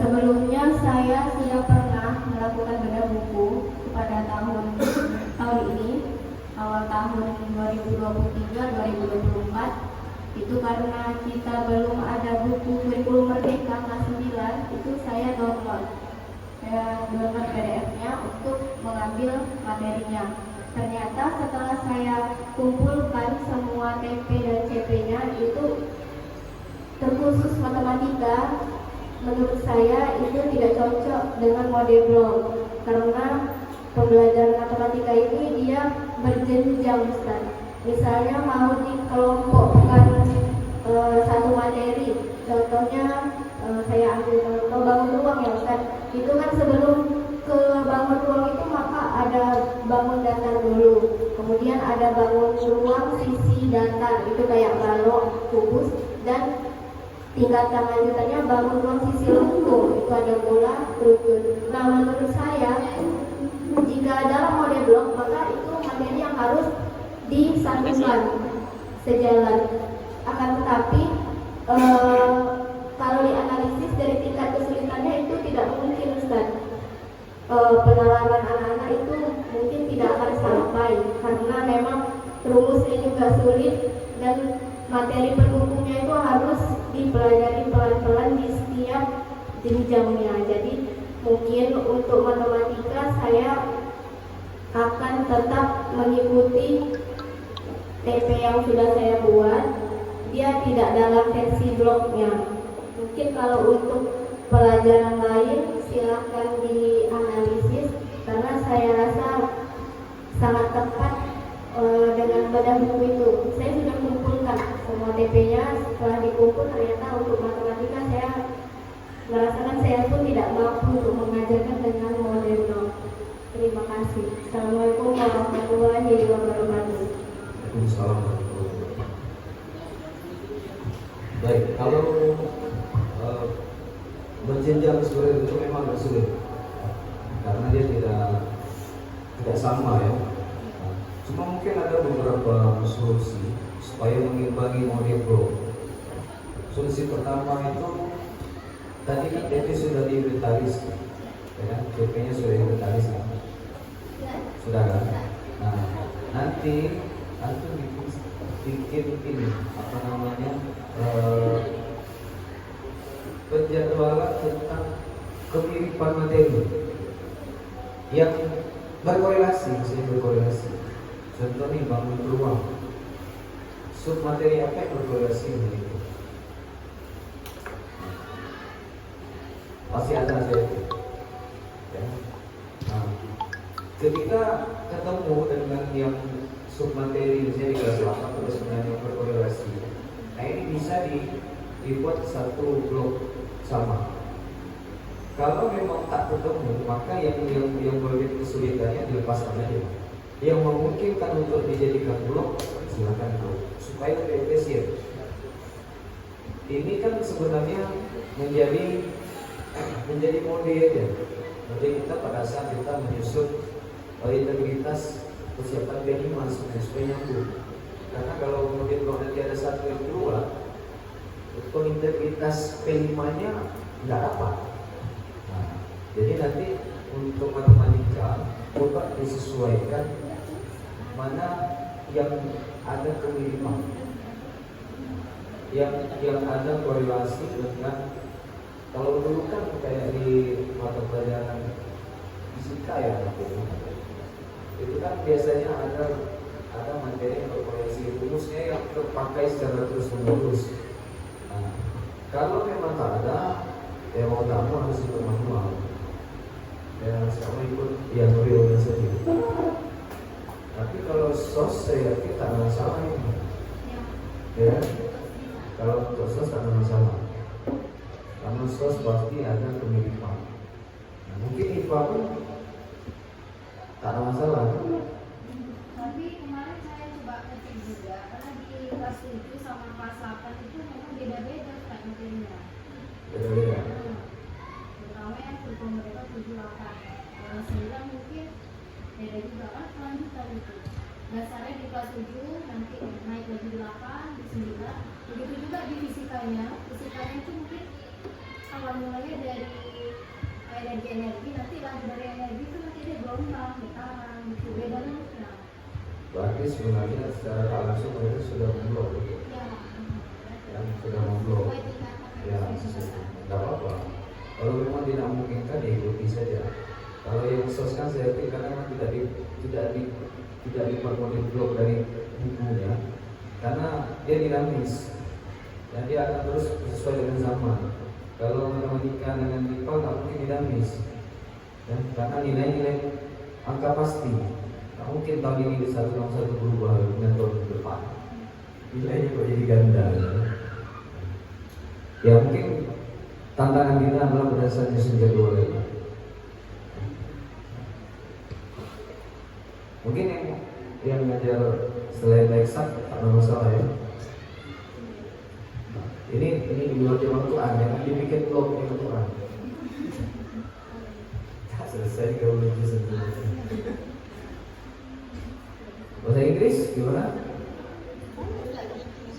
Sebelumnya saya sudah pernah melakukan bedah buku pada tahun ini, awal tahun 2023-2024. Itu karena kita belum ada buku kurikulum merdeka kelas 9, itu saya download PDF-nya untuk mengambil materinya. Ternyata setelah saya kumpulkan semua TP dan CP-nya, itu terkhusus matematika, menurut saya itu tidak cocok dengan model blok, karena pembelajaran matematika ini dia berjenjang, Ustaz. Misalnya mau dikelompokkan satu materi, contohnya saya ambil contoh bangun ruang ya Ustaz. Itu kan sebelum ke bangun ruang itu maka ada bangun datar dulu, kemudian ada bangun ruang sisi datar, itu kayak balok, kubus, dan tingkatan lanjutannya bangun ruang sisi lengkung, itu ada bola, kerucut. Nah menurut saya jika dalam model blok maka itu materi yang harus disatukan sejalan. Akan tetapi kalau dianalisis dari tingkat kesulitannya itu tidak mungkin, Ustaz. Penalaran anak-anak itu mungkin tidak akan sampai karena memang rumusnya juga sulit dan materi per bukunya itu harus dipelajari pelan-pelan di setiap jenjangnya. Jadi mungkin untuk matematika saya akan tetap mengikuti TP yang sudah saya buat, dia tidak dalam versi blognya. Mungkin kalau untuk pelajaran lain silahkan dianalisis, karena saya rasa sangat tepat dengan bedah buku itu. Saya sudah kumpulkan semua TP-nya, setelah dikumpul ternyata untuk matematika saya merasakan saya pun tidak mampu untuk mengajarkan dengan model blog. Terima kasih. Assalamualaikum warahmatullahi wabarakatuh. Waalaikumsalam warahmatullahi wabarakatuh. Baik, kalau berjenjang seperti itu memang agak sulit karena dia tidak sama ya. Cuma mungkin ada beberapa solusi supaya mengimbangi model blok. Solusi pertama itu tadi kan TP sudah diinventaris, ya kan? TP-nya sudah diinventaris kan? Sudah kan? Nah, nanti antum bikin ini apa namanya kemiripan materi yang berkorelasi, misalnya berkorelasi. Contoh nih bangun rumah, sub materi apa yang berkorelasi dengan itu? Pasti ada itu. Ya. Nah, ketika ketemu dengan yang sub materi misalnya di kelas 8 terus yang berkorelasi, nah ini bisa dibuat satu blok sama. Kalau memang tak ketemu, maka yang berbeda kesulitannya dilepaskan aja. Yang memungkinkan untuk dijadikan blok, silakan blok supaya lebih efisien. Ini kan sebenarnya menjadi mode aja. Jadi kita pada saat kita menyusun integritas persiapan B5 supaya nyambung. Karena kalau kemudian blok nanti ada 1 yang 2, untuk integritas P5-nya nggak dapat. Jadi nanti untuk matematika coba disesuaikan mana yang ada kemiripan, yang ada korelasi dengan, kalau dulu kan kayak di mata pelajaran fisika ya, itu kan biasanya ada materi yang berkorelasi rumusnya yang terpakai secara terus menerus. Nah, kalau memang tak ada, ya mau tak mau harus ikut manual. Ya, sama ikut yang real saja. Tapi kalau sos saya yakin tak ada masalah ini. Ya, kalau untuk sos tak ada masalah. Karena sos pasti ada kemiripan. Nah, mungkin IPA pun tak ada masalah. Tapi kemarin saya coba ngecek juga, karena di kelas 7 sama kelas 8 itu memang beda-beda Kak materinya. Beda-beda. Terutama yang kurikulum mereka 7-8. Kelas 9 mungkin beda juga kan kelanjutan itu. Dasarnya di kelas 7 nanti naik lagi di 8, di 9. Begitu juga di fisikanya. Fisikanya itu mungkin awal mulanya dari energi, nanti lanjut dari energi itu nanti ada gelombang, getaran, gitu. Bedanya mungkin. Berarti sebenarnya secara tak langsung mereka sudah memblok. Ya. Yang sudah memblok. Ya, tidak apa-apa. Kalau memang tidak memungkinkan ya ikuti saja. Kalau yang sos kan saya pikir karena memang tidak dipermudah blok dari bukunya, karena dia dinamis dan dia akan terus sesuai dengan zaman. Kalau matematika dengan IPA nggak mungkin dinamis, ya, karena nilai-nilai angka pasti. Nggak mungkin tahun ini di 161 berubah dengan tahun depan. Nilainya kok jadi ganda. Ya mungkin tantangan kita adalah berdasarkan nyusun jadwal itu. Mungkin yang ngajar selain eksak tak ada masalah ya. Nah, ini di luar Al Quran, jangan dibikin blog yang Quran. Tak selesai kalau belum sendiri. Bahasa Inggris gimana?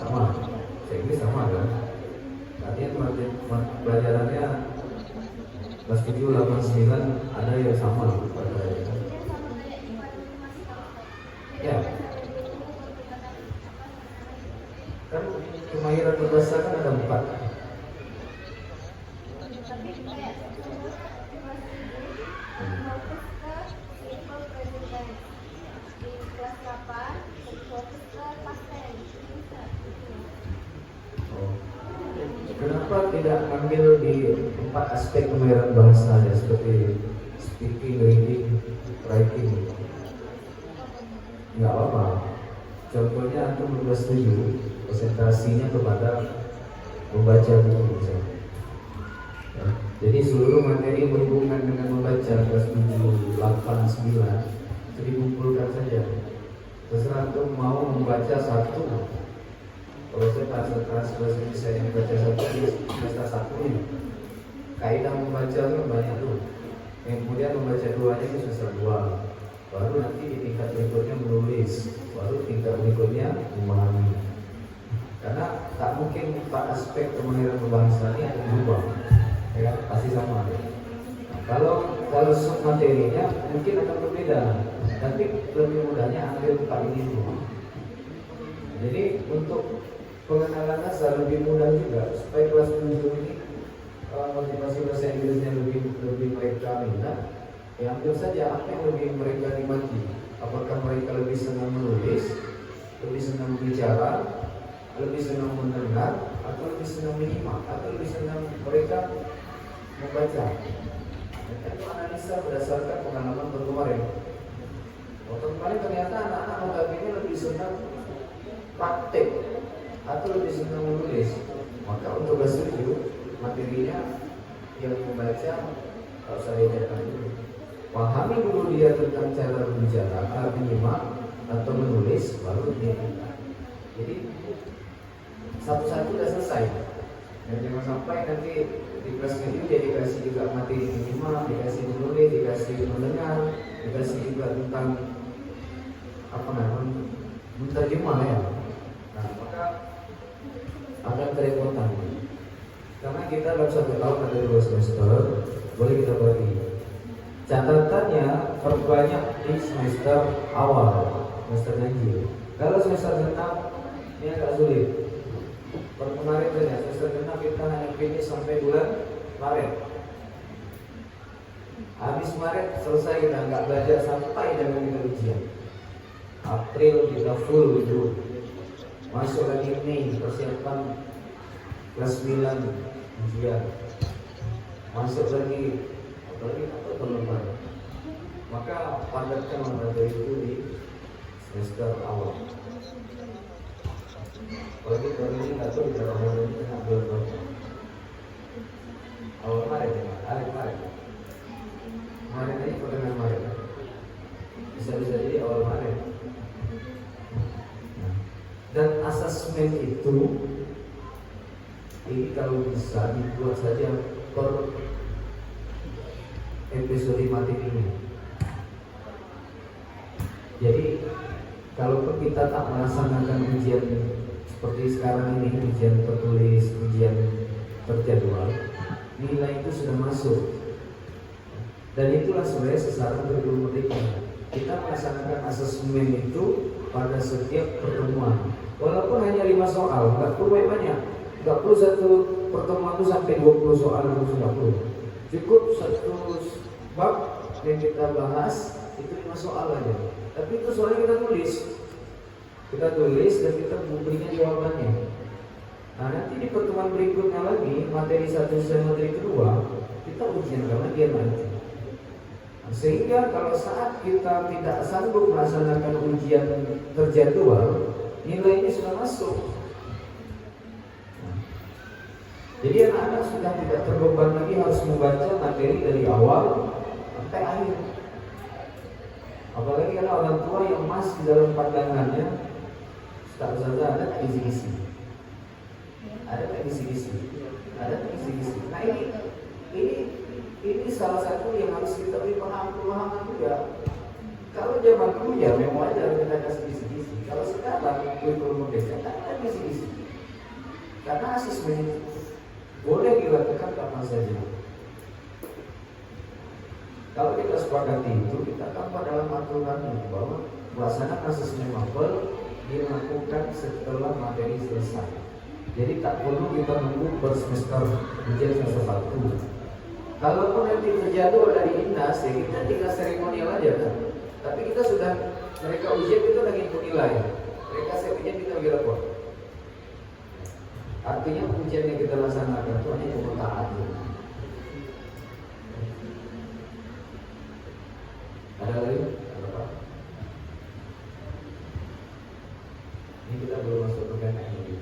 Sama. Bahasa Inggris sama kan? Artinya pelajarannya kelas 7, 8, 9 ada yang sama pelajarannya. Ya. Kan kemahiran berbahasa kan ada 4. Kenapa tidak ambil di 4 aspek kemahiran bahasa ya, seperti speaking, reading, writing? Nggak apa-apa. Contohnya antum berdua setuju presentasinya kepada membaca buku misalnya. Ya. Jadi seluruh materi yang berhubungan dengan membaca kelas 7, 8, 9 itu dikumpulkan saja. Terserah antum mau membaca satu. Kalau saya bahasa ini saya membaca satu di semester 1 ini. Kaidah membaca itu banyak tuh. Yang kemudian membaca 2-nya itu semester 2. Baru nanti di tingkat berikutnya menulis, baru tingkat berikutnya memahami. Karena tak mungkin 4 aspek kemahiran berbahasa ini akan berubah, ya pasti sama. Nah, kalau sub materinya mungkin akan berbeda, tapi lebih mudahnya ambil 4 ini dulu. Jadi untuk pengenalan dasar lebih mudah juga supaya kelas 7 ini kalau motivasi bahasa Inggrisnya lebih mereka minat, ya ambil saja apa yang lebih mereka nikmati. Apakah mereka lebih senang menulis, lebih senang bicara, lebih senang mendengar, atau lebih senang menyimak, atau lebih senang mereka membaca. Mereka itu analisa berdasarkan pengalaman kemarin. Waktu kemarin ternyata anak-anak notabene lebih senang praktek atau lebih senang menulis. Maka untuk setuju materinya yang membaca kalau saya jadikan dulu. Pahami dulu dia tentang cara berbicara, menyimak atau menulis, baru dia. Jadi satu-satu sudah selesai. Dan jangan sampai nanti di kelas kedua dia dikasih juga materi menyimak, dikasih menulis, dikasih mendengar, dikasih juga tentang apa namanya menterjemah ya. Nah maka akan kerepotan. Karena kita dalam 1 tahun ada 2 semester, boleh kita bagi. Catatannya perbanyak di semester awal, semester ganjil. Kalau semester genap ini agak sulit. Kemarin saja semester genap kita hanya finish sampai bulan Maret. Habis Maret selesai kita nggak belajar sampai dengan kita ujian. April kita full itu. Masuk lagi Mei persiapan kelas 9 ujian. Masuk lagi apa teman-teman. Maka padatkan materi itu di semester awal. Kalau kita ini nggak tahu kita awal ini kena bulan awal Maret ya, Maret. Maret ini pertengahan Maret. Bisa jadi awal Maret. Dan asesmen itu ini kalau bisa dibuat saja per episode materi ini. Jadi kalaupun kita tak melaksanakan ujian seperti sekarang ini, ujian tertulis, ujian terjadwal, nilai itu sudah masuk. Dan itulah sebenarnya sasaran kurikulum merdeka. Kita melaksanakan asesmen itu pada setiap pertemuan. Walaupun hanya 5 soal, nggak perlu banyak. Nggak perlu satu pertemuan itu sampai 20 soal itu nggak perlu. Cukup satu bab yang kita bahas itu 5 soal aja. Tapi itu soalnya kita tulis dan kita memberikan jawabannya. Nah nanti di pertemuan berikutnya lagi materi 1 dan materi kedua kita ujian karena dia nanti. Sehingga kalau saat kita tidak sanggup melaksanakan ujian terjadwal, nilainya sudah masuk. Jadi anak-anak sudah tidak terbeban lagi harus membaca materi dari awal sampai akhir. Apalagi kalau orang tua yang masih dalam pandangannya tak saja ada tak isi-isi. Nah ini salah satu yang harus kita beri pemahaman juga. Kalau zaman dulu ya memang aja kita kasih isi-isi. Kalau sekarang kurikulum merdeka tak ada isi-isi. Karena asesmen boleh dilakukan kapan saja. Kalau kita sepakati itu, kita tambah dalam aturannya bahwa pelaksanaan asesmen mapel dilakukan setelah materi selesai. Jadi tak perlu kita nunggu per semester ujian semester 1. Kalaupun nanti terjadwal dari dinas, ya kita tinggal seremonial aja kan. Tapi kita sudah mereka ujian itu lagi input nilai. Mereka saya ujian kita bagi rapor. Artinya ujian yang kita laksanakan itu hanya pemetaan. Ada lagi? Ada apa? Ini kita belum masuk ke PNM lagi.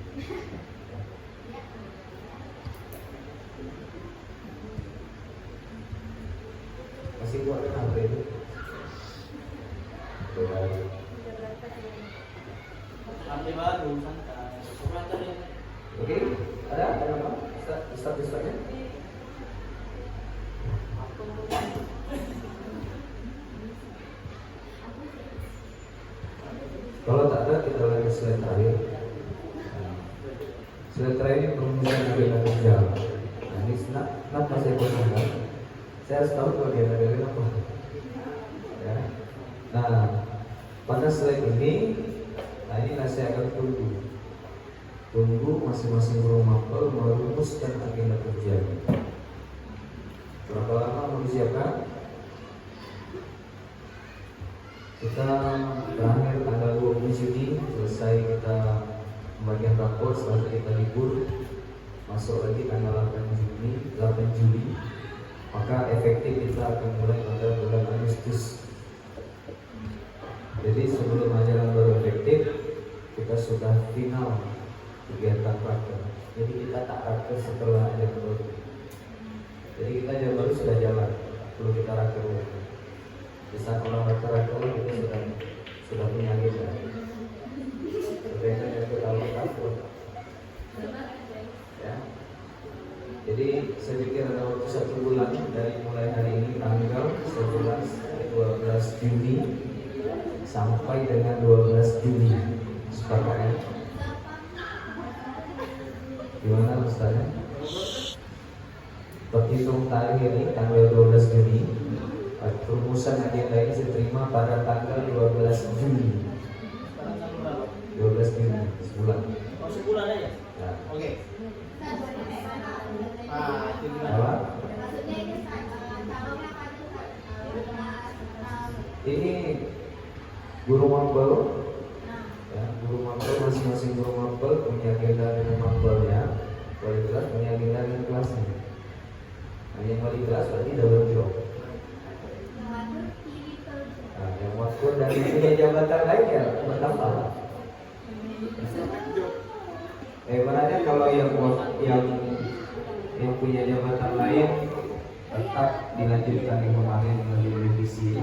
Masih buat kan apa itu? Baik. Sampai baru santai. Supaya Oke, ada apa? Ustaz-ustaznya? Kalau tak ada, kita lagi slide terakhir. Slide terakhir ini perumusan agenda kerja. Nah, ini kenapa saya kosongkan? Saya harus tahu kalau dia ada apa. Ya. Nah, pada slide ini, saya akan tunggu masing-masing guru mapel merumuskan agenda kerja. Berapa lama mau disiapkan? Kita terakhir tanggal 20 Juni selesai kita pembagian rapor, setelah kita libur masuk lagi tanggal 8 Juli, maka efektif kita akan mulai pada bulan Agustus. Jadi sebelum ajaran baru efektif, kita sudah final kegiatan raker. Jadi kita tak raker setelah ajaran baru. Jadi kita ajaran baru sudah jalan, perlu kita raker lagi. Di saat orang raker kita sudah punya agenda. Sebenarnya yang kita lakukan, ya. Jadi saya pikir ada waktu 1 bulan dari mulai hari ini tanggal 12 Juni sampai dengan 12 Juni. Sepakat ya? Gimana Ustaznya? Terhitung tarikh ini tanggal 12 Juni. Perumusan agenda ini saya terima pada tanggal 12 Juni. 12 Juni sebulan. Oh, sebulan aja. Ya. Oke. Itu gimana? Apa? Maksudnya ini calonnya apa itu? Ini guru mapel, ya, guru mapel masing-masing guru mapel punya agenda dengan mapelnya, wali kelas punya agenda dengan kelasnya. Nah, yang wali kelas berarti double job. Nah, yang waktu dari punya jabatan lain ya bertambah. Sebenarnya kalau yang punya jabatan lain tetap dilanjutkan yang kemarin melalui revisi.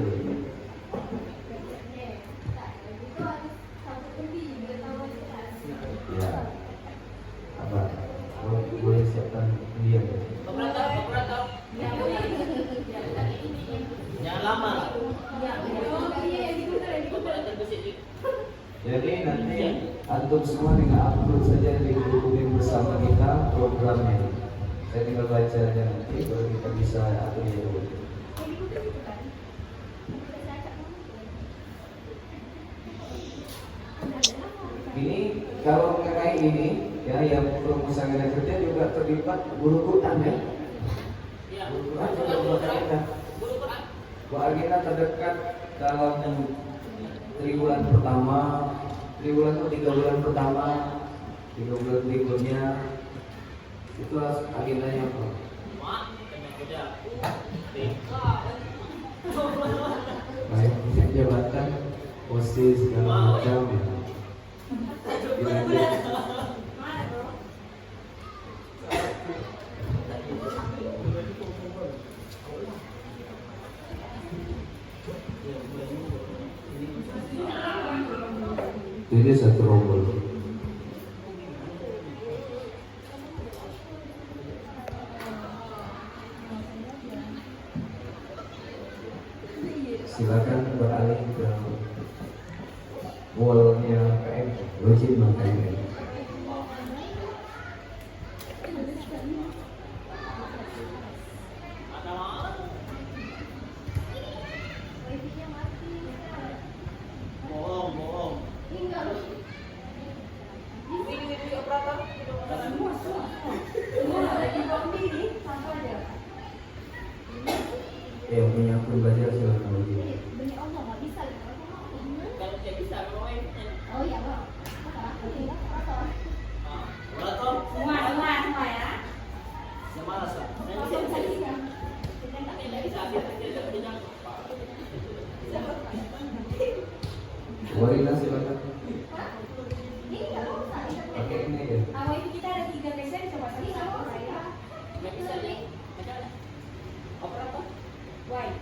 Ya, apa? Boleh siapkan dia. Operator. Jangan lama. Operator besi. Jadi nanti antum semua tinggal upload saja di grup bersama kita programnya. Saya tinggal baca aja nanti baru kita bisa atur ya dulu. Ini kalau mengenai ini ya yang perumusan kerja juga terlibat guru Quran ya. Guru Quran juga buat agenda. Buat agenda terdekat dalam 3 bulan pertama, 3 bulan atau 3 bulan pertama, 3 bulan berikutnya itu agendanya apa? Baik, jabatan, posisi segala macam ya. Dilanjut. Jadi satu rombol. Silakan beralih ke wallnya KM, login makanya. Bohong. Yang punya akun belajar silakan login. Kalau saya bisa ngomongin. Oh iya, Bang. Operator. Semua ya. Semalas lah. Warina silakan. Pakai ini ya. Awal itu kita ada 3 desain, coba tadi sama saya. Operator. Why?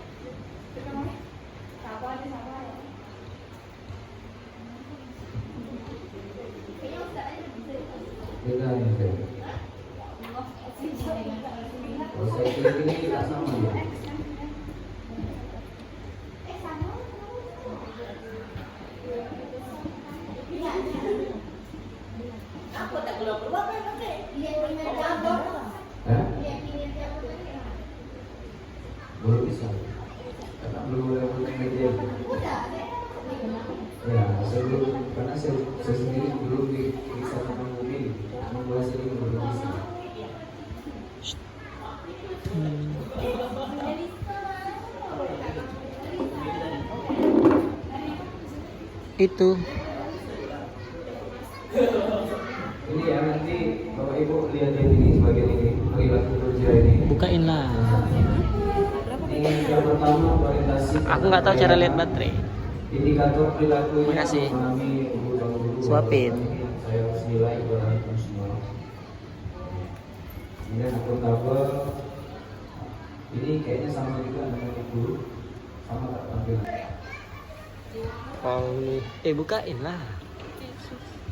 Kita mau sabar aja, sabar ya. Kayaknya Ustaz aja bisa. Beda ini saya. Kalau saya pilih kita sama ya. Aku tak perlu keluar kan nanti. Hah? Belum bisa. Karena belum boleh punya media. Ya, saya belum, karena saya sendiri belum bisa memilih, memulai sendiri belum bisa. Itu. Ini ya nanti Bapak Ibu lihat ini sebagian ini perilaku kerja ini. Bukain lah. Ini yang pertama orientasi. Aku nggak tahu cara lihat baterai. Indikator perilakunya. Makasih. Memahami guru-guru. Suapin. Saya harus nilai kepada antum semua. Kemudian akuntabel. Ini kayaknya sama juga dengan guru. Sama tak tampilan. Bukain lah.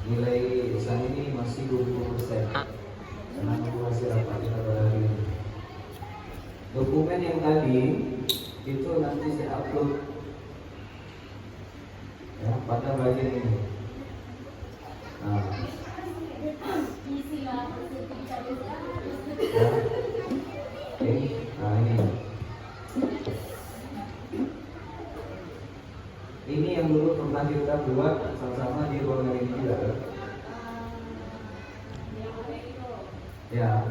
Nilai usaha ini masih 20%. Karena aku hasil rapat kita pada hari ini. Dokumen yang tadi itu nanti saya upload ya pada bagian ini. Nah, ya. Oke, nah ini. Ini yang dulu pernah kita buat sama-sama di ruangan ini juga kan? Ya,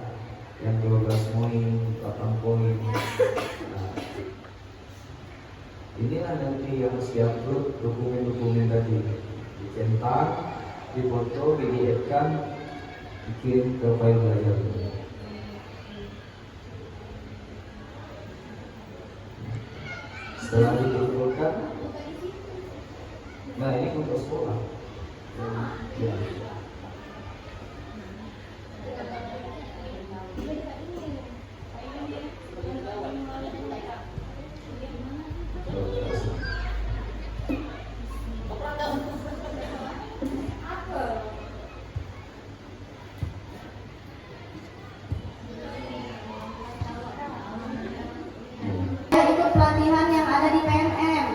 yang 12 poin, 8 poin. Nah, inilah nanti yang harus diupload dokumen-dokumen tadi, dicetak, difoto, dieditkan, dikirim ke file belajar. Setelah dikumpulkan, nah ini untuk sekolah. Ya. Ikut pelatihan yang ada di PMM.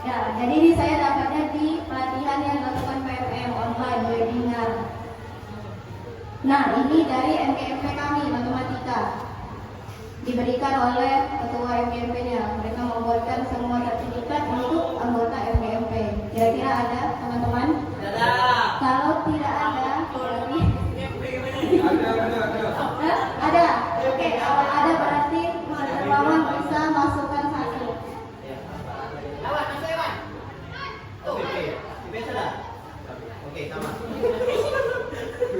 Ya, jadi ini saya dapatnya di pelatihan yang dilakukan PMM online webinar. Nah, ini dari MGMP kami matematika. Diberikan oleh ketua MGMP-nya. Mereka membuatkan semua sertifikat untuk anggota MGMP. Kira-kira ada teman-teman? Kalau tidak ada, berarti ada. Oke, kalau ada berarti Wawan bisa masukkan satu.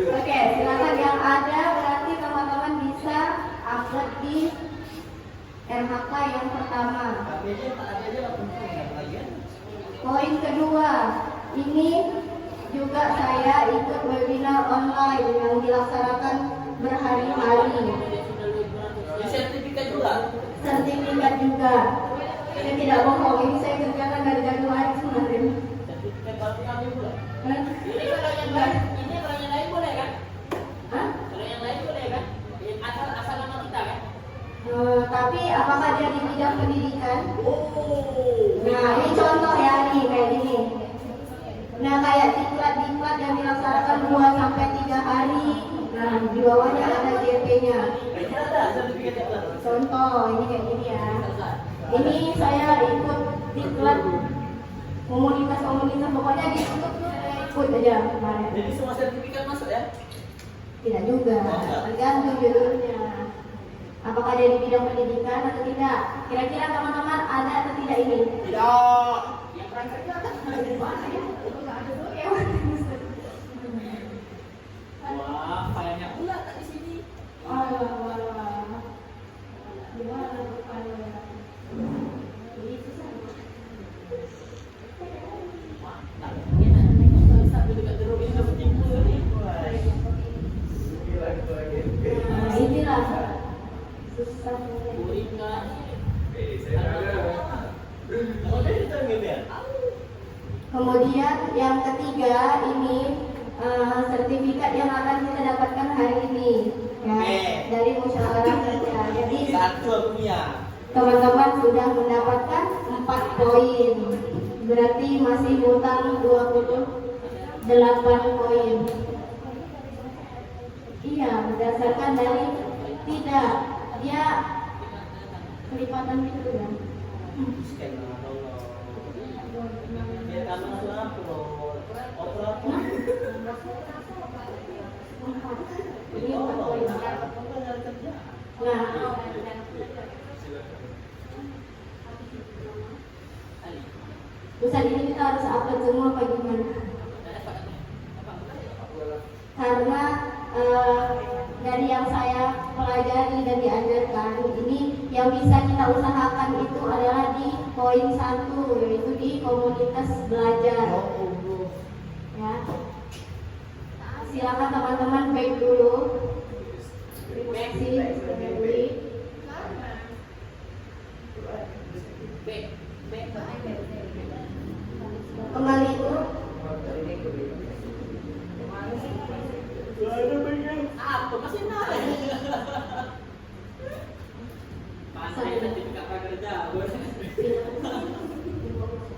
Oke, silakan yang ada berarti teman-teman bisa upload di RHK yang pertama. Poin kedua, ini juga saya ikut webinar online yang dilaksanakan berhari-hari. Sertifikat juga. Sertifikat juga. Saya tidak bohong, ini saya kerjakan dari Januari kemarin. Sertifikat berarti kami pula. Hah? Ini kalau yang lain boleh kan? Hah? Kalau yang lain boleh kan? Asal nama kita kan? Tapi apakah dia di bidang pendidikan? Oh. Nah, ini contoh ya nih kayak gini. Nah, kayak diklat yang dilaksanakan 2 sampai 3 hari. Nah, di bawahnya ada GP-nya. Ini ada sertifikat yang ada. Contoh, ini kayak gini ya. Ini saya ikut diklat komunitas, pokoknya ditutup saya ikut aja kemarin. Jadi semua sertifikat masuk ya? Tidak juga, tergantung judulnya. Apakah dia di bidang pendidikan atau tidak? Kira-kira teman-teman ada atau tidak ini? Tidak. Yang pernah kerja ada. Ada mana ya? Nggak ada tuh ya. Wah, kayaknya pula tak di sini. Alah. Gimana tuh filenya? Ini susah. Mantap. Enak. Satu dekat jeruk ini dapat tipu ni. Nah, inilah susah. Kuringan. Oh, dari itu ya? Kemudian yang ketiga ini sertifikat yang akan kita dapatkan hari ini ya, dari musyawarah kerja. Jadi Satu punya. teman-teman sudah mendapatkan 4 poin. Berarti masih hutang 28 poin. Iya, berdasarkan dari tidak dia kelipatan gitu ya. Scan Allah. Biar kamu langsung apa? Oper apa? Ini 4 poin. Nah, Ustaz ini kita harus upload semua apa gimana? Karena dari yang saya pelajari dan diajarkan, ini yang bisa kita usahakan itu adalah di poin 1, yaitu di komunitas belajar. Ya. Silakan teman-teman baik dulu. Terima kasih. Kembali itu. Apa masih naik? Pasai nanti buka kerja.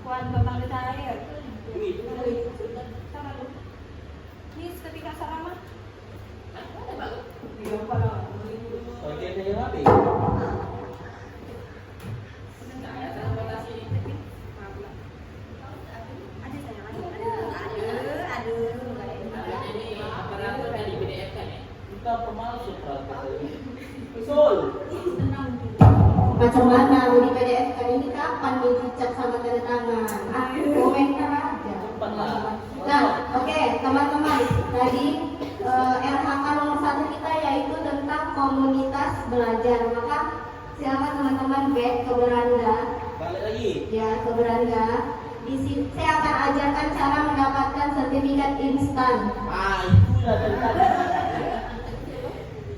Kuan Bambang Detail. Ini Sama lu. Ini ketika sarama. ada bagus. Iya, kalau Bagian yang rapi. Macam mana di PDF kan ini kapan dicap sama tanda tangan? Komentar aja. Nah, oke, teman-teman. Tadi RHK nomor 1 kita yaitu tentang komunitas belajar. Maka silakan teman-teman back ke beranda. Balik lagi. Ya, ke beranda. Di sini saya akan ajarkan cara mendapatkan sertifikat instan. Itu udah tadi.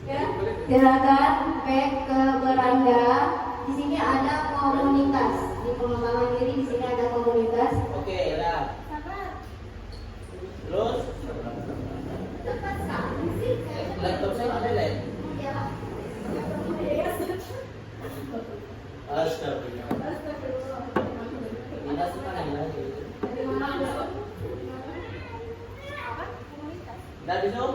Ya, silakan back ke beranda. Di sini ada komunitas. Di pengembangan diri di sini ada komunitas. Oke, udah. Terus laptop saya ada led. Astagfirullah. Ini suka lagi. Dah besok?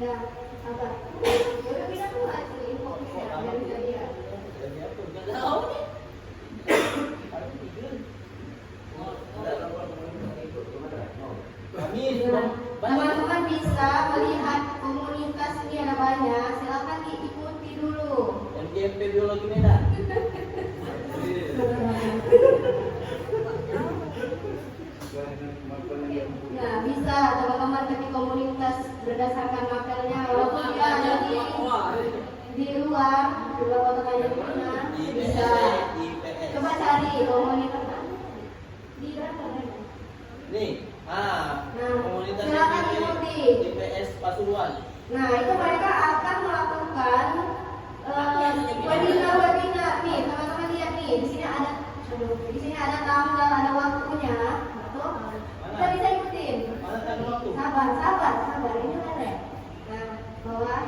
Dah, apa? Ya udah bisa tuh aja info dari dia. Jadi apa? Enggak tahu nih. Kami Teman-teman bisa melihat komunitas ini ada banyak. Silakan diikuti dulu. MGMP biologi Medan. Nah, bisa teman-teman ketik komunitas berdasarkan mapelnya walaupun dia ada di luar kota Tanjung bisa. Coba cari komunitas di mana? Nih, komunitas silakan ikuti. IPS Pasuruan. Nah, itu mereka akan melakukan webinar nih, teman-teman lihat nih, di sini ada tanggal, ada waktunya. Tuh, kita bisa ikutin. Mana tanggal waktu? Sabar, ini ada. Nah, bawah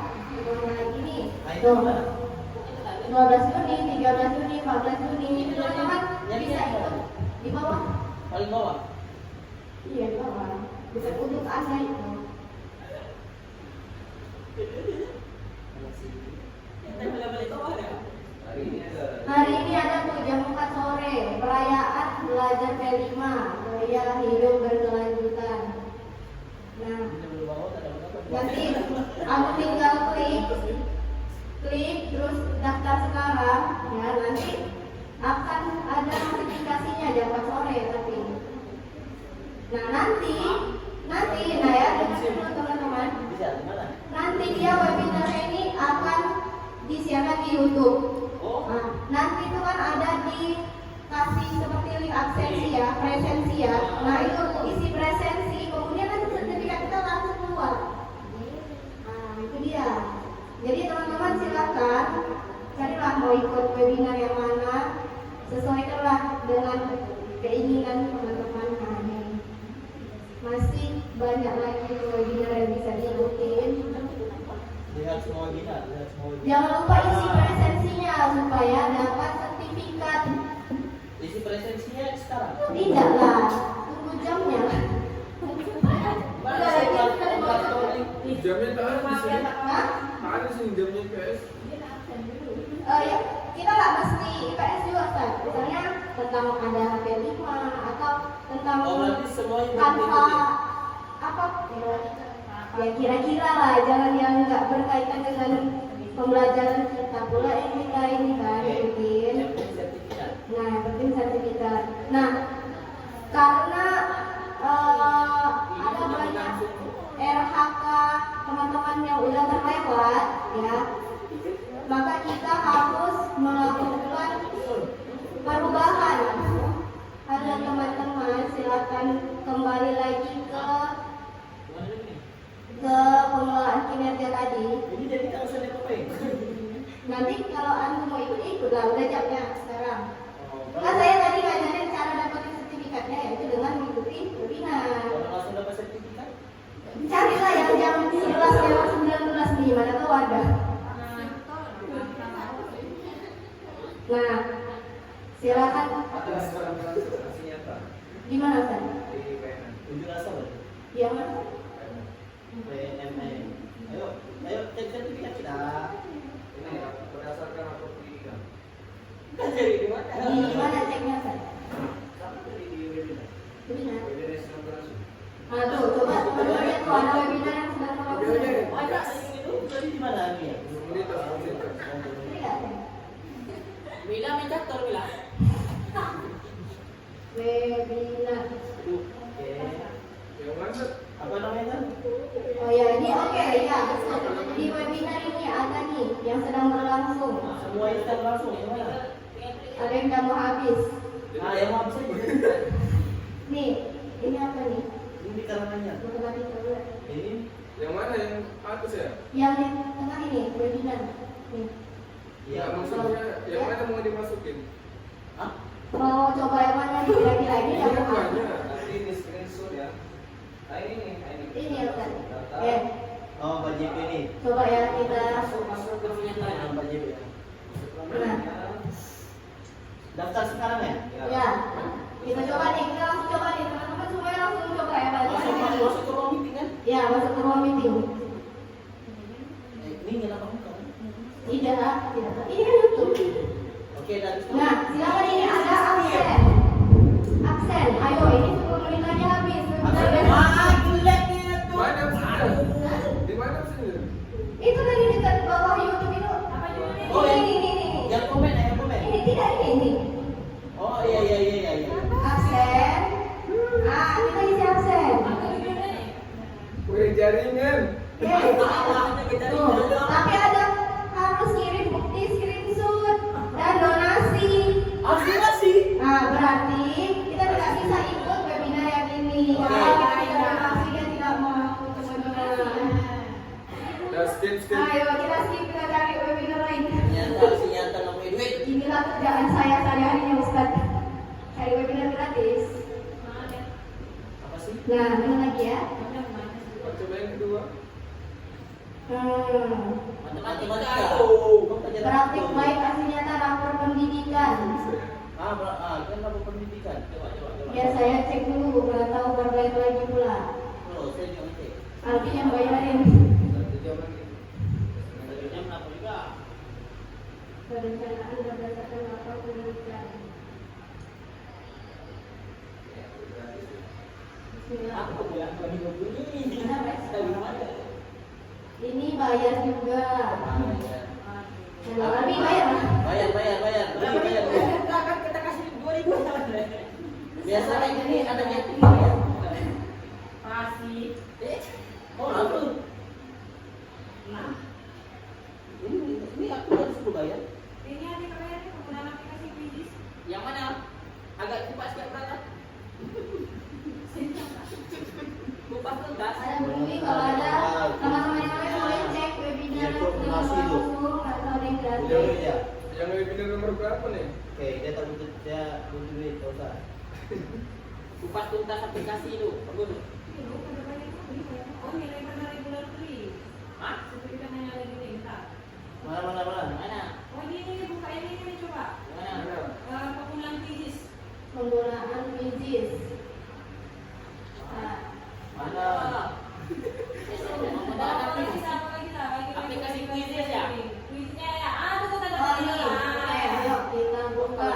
lagi nih. Itu mana? 12 Juni, 13 Juni, 14 Juni, teman-teman bisa ikut di bawah. Paling bawah. Iya, di bawah. Bisa untuk Anda itu. Hari ini ada tuh jam 4 sore perayaan belajar P5 gaya hidup berkelanjutan. Nah, nanti aku tinggal klik terus daftar sekarang ya, nanti akan ada notifikasinya jam 4 sore tapi. Nah, nanti nah ya dengar dulu teman-teman. Bisa di mana? Nanti dia webinar ini akan disiarkan di YouTube. Oh. Nah, nanti itu kan ada dikasih seperti link absensi ya, presensi ya. Nah, itu isi presensi, kemudian nanti sertifikat kita langsung keluar. Nah, itu dia. Jadi teman-teman silakan carilah mau ikut webinar yang mana, sesuaikanlah dengan keinginan teman-teman. Nah, ini masih banyak lagi webinar yang bisa diikutin. Lihat semua webinar. Jangan lupa isi presensinya supaya dapat sertifikat. Isi presensinya sekarang. Tidaklah, tunggu jamnya. Jamnya tak ada di sini. Hah? Tak ada sini jamnya IPS. Ya, kita nggak mesti IPS juga kan. Misalnya tentang ada HP5 atau tentang berarti semuanya tanpa apa? Ya kira-kira lah, jangan yang nggak berkaitan dengan pembelajaran kita pula yang kita ini kan ikutin. Nah, yang penting sertifikat. Nah, karena ada banyak RHK teman-teman yang udah terlewat ya, maka kita harus melakukan perubahan. Halo teman-teman, silakan kembali lagi ke pengelolaan kinerja tadi. Ini jadi tak usah diapain. Nanti kalau anda mau ikut lah, udah jamnya sekarang. Kan saya tadi ngajarin cara dapetin sertifikatnya, yaitu dengan mengikuti webinar. Kalau langsung dapat sertifikat, Carilah yang jam 11 lewat 19 nih, mana tahu ada. Nah, silakan. Ada sekarang transaksi nyata Di mana San? di PNM. unjuk rasa boleh. Yang mana? PNM. Ayo cek sertifikat kita. Ini ya, berdasarkan rapor pendidikan. Kan dari di mana? Di mana ceknya San? Sama dari di webinar. Webinar. Webinar yang sedang berlangsung. Nah tuh, coba teman-teman lihat tuh ada webinar yang sedang berlangsung. Oh, ada itu tadi di mana nih ya? Ini tas konsen. Ini nggak ada? Bila mencator bila. Webinar. Oke. Yang mana? Apa namanya? Oh ya, ini oke ya, betul. Di webinar ini ada nih yang sedang berlangsung. Semua instan langsung yang mana? Ada yang udah mau habis. Ah, yang mau bisa juga. Nih, ini apa nih? Ini karangannya. Bukan lagi keluar. Ini Yang mana yang atas ya? Yang tengah ini webinar. Nih. Ya, ya. maksudnya yang mana mau dimasukin? Hah? Mau coba yang mana nih? Kira-kira ini yang Yang mana? mana? Nanti di screenshot ya. Nah ini nih, ini. Ini yang kan? Data. Ya, Oh, Pak JP ini. coba ya kita. Masuk ke Nah, Pak JP. Nah. Daftar sekarang ya? Ya, kita coba nih. Kita langsung coba nih, teman-teman semuanya langsung coba ya. Masuk ke ruang meeting kan? Ya, masuk ke ruang meeting. Ini kenapa buka? Tidak, tidak. Ini kan YouTube. Oke, dari Nah, silakan ini ada absen. Absen. Ayo, ini 10 menit lagi habis. jeleknya tuh. Mana absennya? Di mana absennya? Itu tadi dekat bawah YouTube itu. Oh, Ini. yang komen ya, yang komen. Ini tidak ini. Oh, iya. Absen. Ah, kita isi absen. Wih, jaringan. Ya, tuh. Tapi ada harus kirim bukti screenshot dan donasi. Aspirasi. Nah, berarti kita tidak bisa ikut webinar yang ini. Oke. Kalau kita tidak donasi, dia tidak mau teman-teman. Dah skip. Ayo kita skip, kita cari webinar lain. Nyata nggak punya duit. Inilah kerjaan saya sehari-harinya Ustaz. Cari webinar gratis. Apa sih? Nah, mana lagi ya? Coba yang kedua. Matematika. Praktik baik asli nyata rapor pendidikan. Kan apa pendidikan? Coba. Biar saya cek dulu, karena tahu berbayar lagi pula. Oh, saya juga cek. Alvin yang bayarin. Satu jam lagi. Jam berapa juga? Perencanaan berdasarkan rapor pendidikan. Bismillah. Aku bilang 2020 ini. Dari mana? Ini bayar juga. Nah, Alvin bayar lah. Bayar. Kita kasih 2.000. Biasanya ini ada nyeting ya. Pasti. Oh, langsung. Nah. Ini aku harus suruh bayar. Ini ada kalian penggunaan aplikasi Quizzes. Yang mana? Agak kupas kayak berapa? Kupas tuntas. Ada bunyi kalau ada teman-teman yang lain boleh cek webinar yang berlangsung atau yang Udah gratis. ya. Yang webinar nomor berapa nih? Oke, dia tak butuh duit, tak usah. Kupas tuntas aplikasi itu. Bagus. Oh, nilai mana regular free. Hah? Seperti kan yang ada di link. Mana? Mana? Oh, ini buka ini coba. Mana? Penggunaan Quizzes. Penggunaan Quizzes. Mana? Aplikasi Quizzes ya? Quiznya ya. Betul ada Oh ini, ayo kita buka.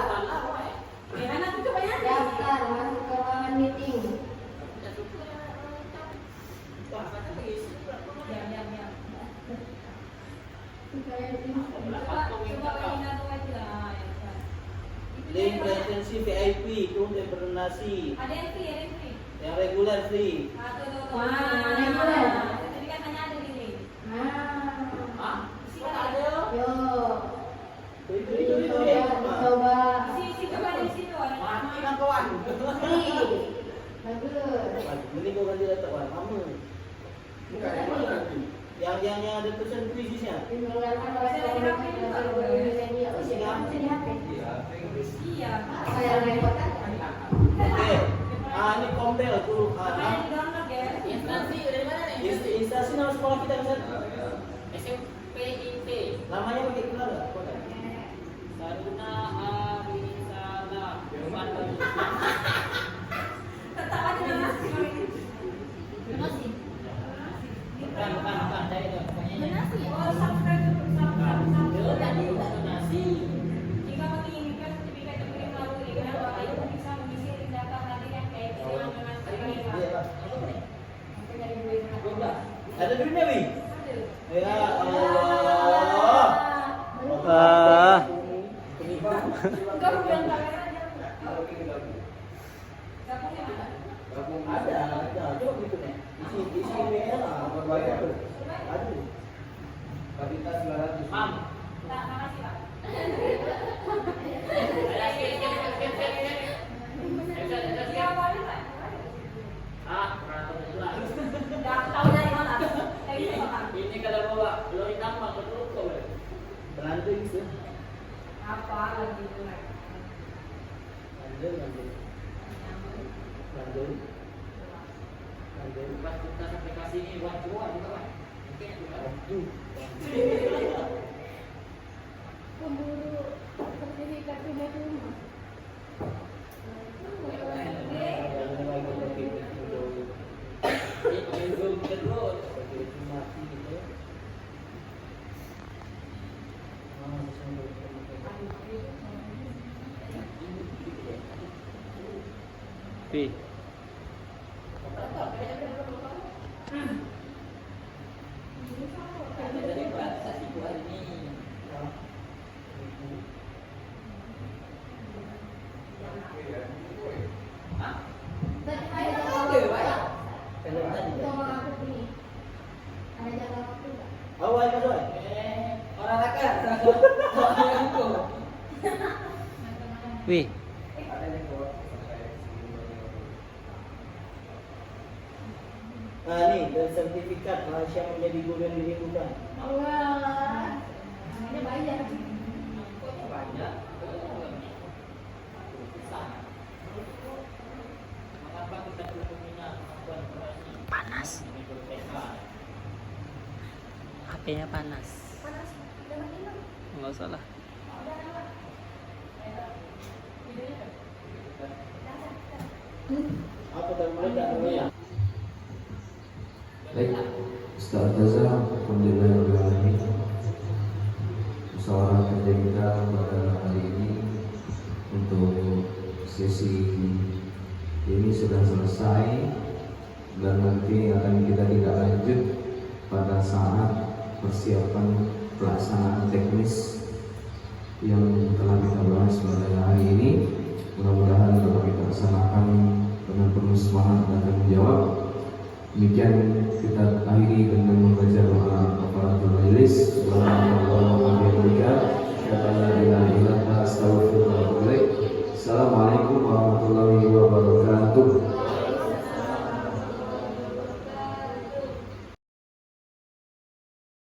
Gimana tuh coba ya? Daftar masuk ke ruangan meeting. Ya. Supaya ini Coba webinar tuh aja. Itu Link presensi VIP itu untuk berdonasi. Ada yang free, ada yang free. Yang reguler free. Tuh. Wah, reguler. Jadi katanya ada di link. Hah? Isi Kok kan ada? Yo, Itu. coba. Isi juga ada di situ. Ada Mati lah kawan. Bagus. Ini kau ganti data wan, lama. Yang ada tulisan krisisnya. Dimengerti oleh komunitas seluruh Indonesia. Oh, sih, kamu jadi HP. Iya. Apa yang repot kan? Oke. Ini kompel tuh. Makanya di download ya. Instansi dari mana nih? Instansi nama sekolah kita kan? SMPIT. Namanya pakai kenal nggak? Saruna Arisala. Bukan lagi. Tetap aja nama Donasi. Bukan. Saya itu. Donasi ya? Oh, subscribe dulu, subscribe. Tadi udah donasi. Jika menginginkan sertifikat terkirim melalui email, Bapak Ibu bisa mengisi link daftar hadir yang kayak dengan mengajukan Iya, Pak. Sampai dari 2015. Ada duitnya, Wi? Ada. Ya Allah. Enggak bukan kameranya. Gabungnya mana? Ada. Coba berikutnya. Isi email lah. Aduh. Kapita 900. Mam. Tak, makasih Pak. Iya, boleh Pak. Peraturan jelas. Nggak tahu dari mana. Kayak gitu Pak. Ini kalau bawa lori tambang betul kok. Belanda gitu. Apa lagi itu? Pas tuntas aplikasi ini buat keluar juga kan. Mungkin juga. Pemburu sertifikat rumah-rumah. Ini pengen terus. Pi. Dari bahasa sih gua ini. Hah? Dan ada Oke, baik. jangka waktu nih. Ada jangka waktu nggak? Awal masuk. Orang rakyat. Wi. Nah, nih dan sertifikat Malaysia menjadi guru yang dirindukan. Wah, ini bayar. Banyak. Mengapa kita perlu punya kemampuan operasi? Panas. HP-nya panas. Panas, jangan hilang. Enggak usah lah. Apa termeledak namanya? Baik, Ustazah, alhamdulillah musyawarah kerja kita pada hari ini untuk sesi ini sudah selesai dan nanti akan kita tidak lanjut pada saat persiapan pelaksanaan teknis yang telah kita bahas pada hari ini. Mudah-mudahan dapat kita laksanakan dengan penuh semangat dan tanggung jawab. Demikian kita akhiri dengan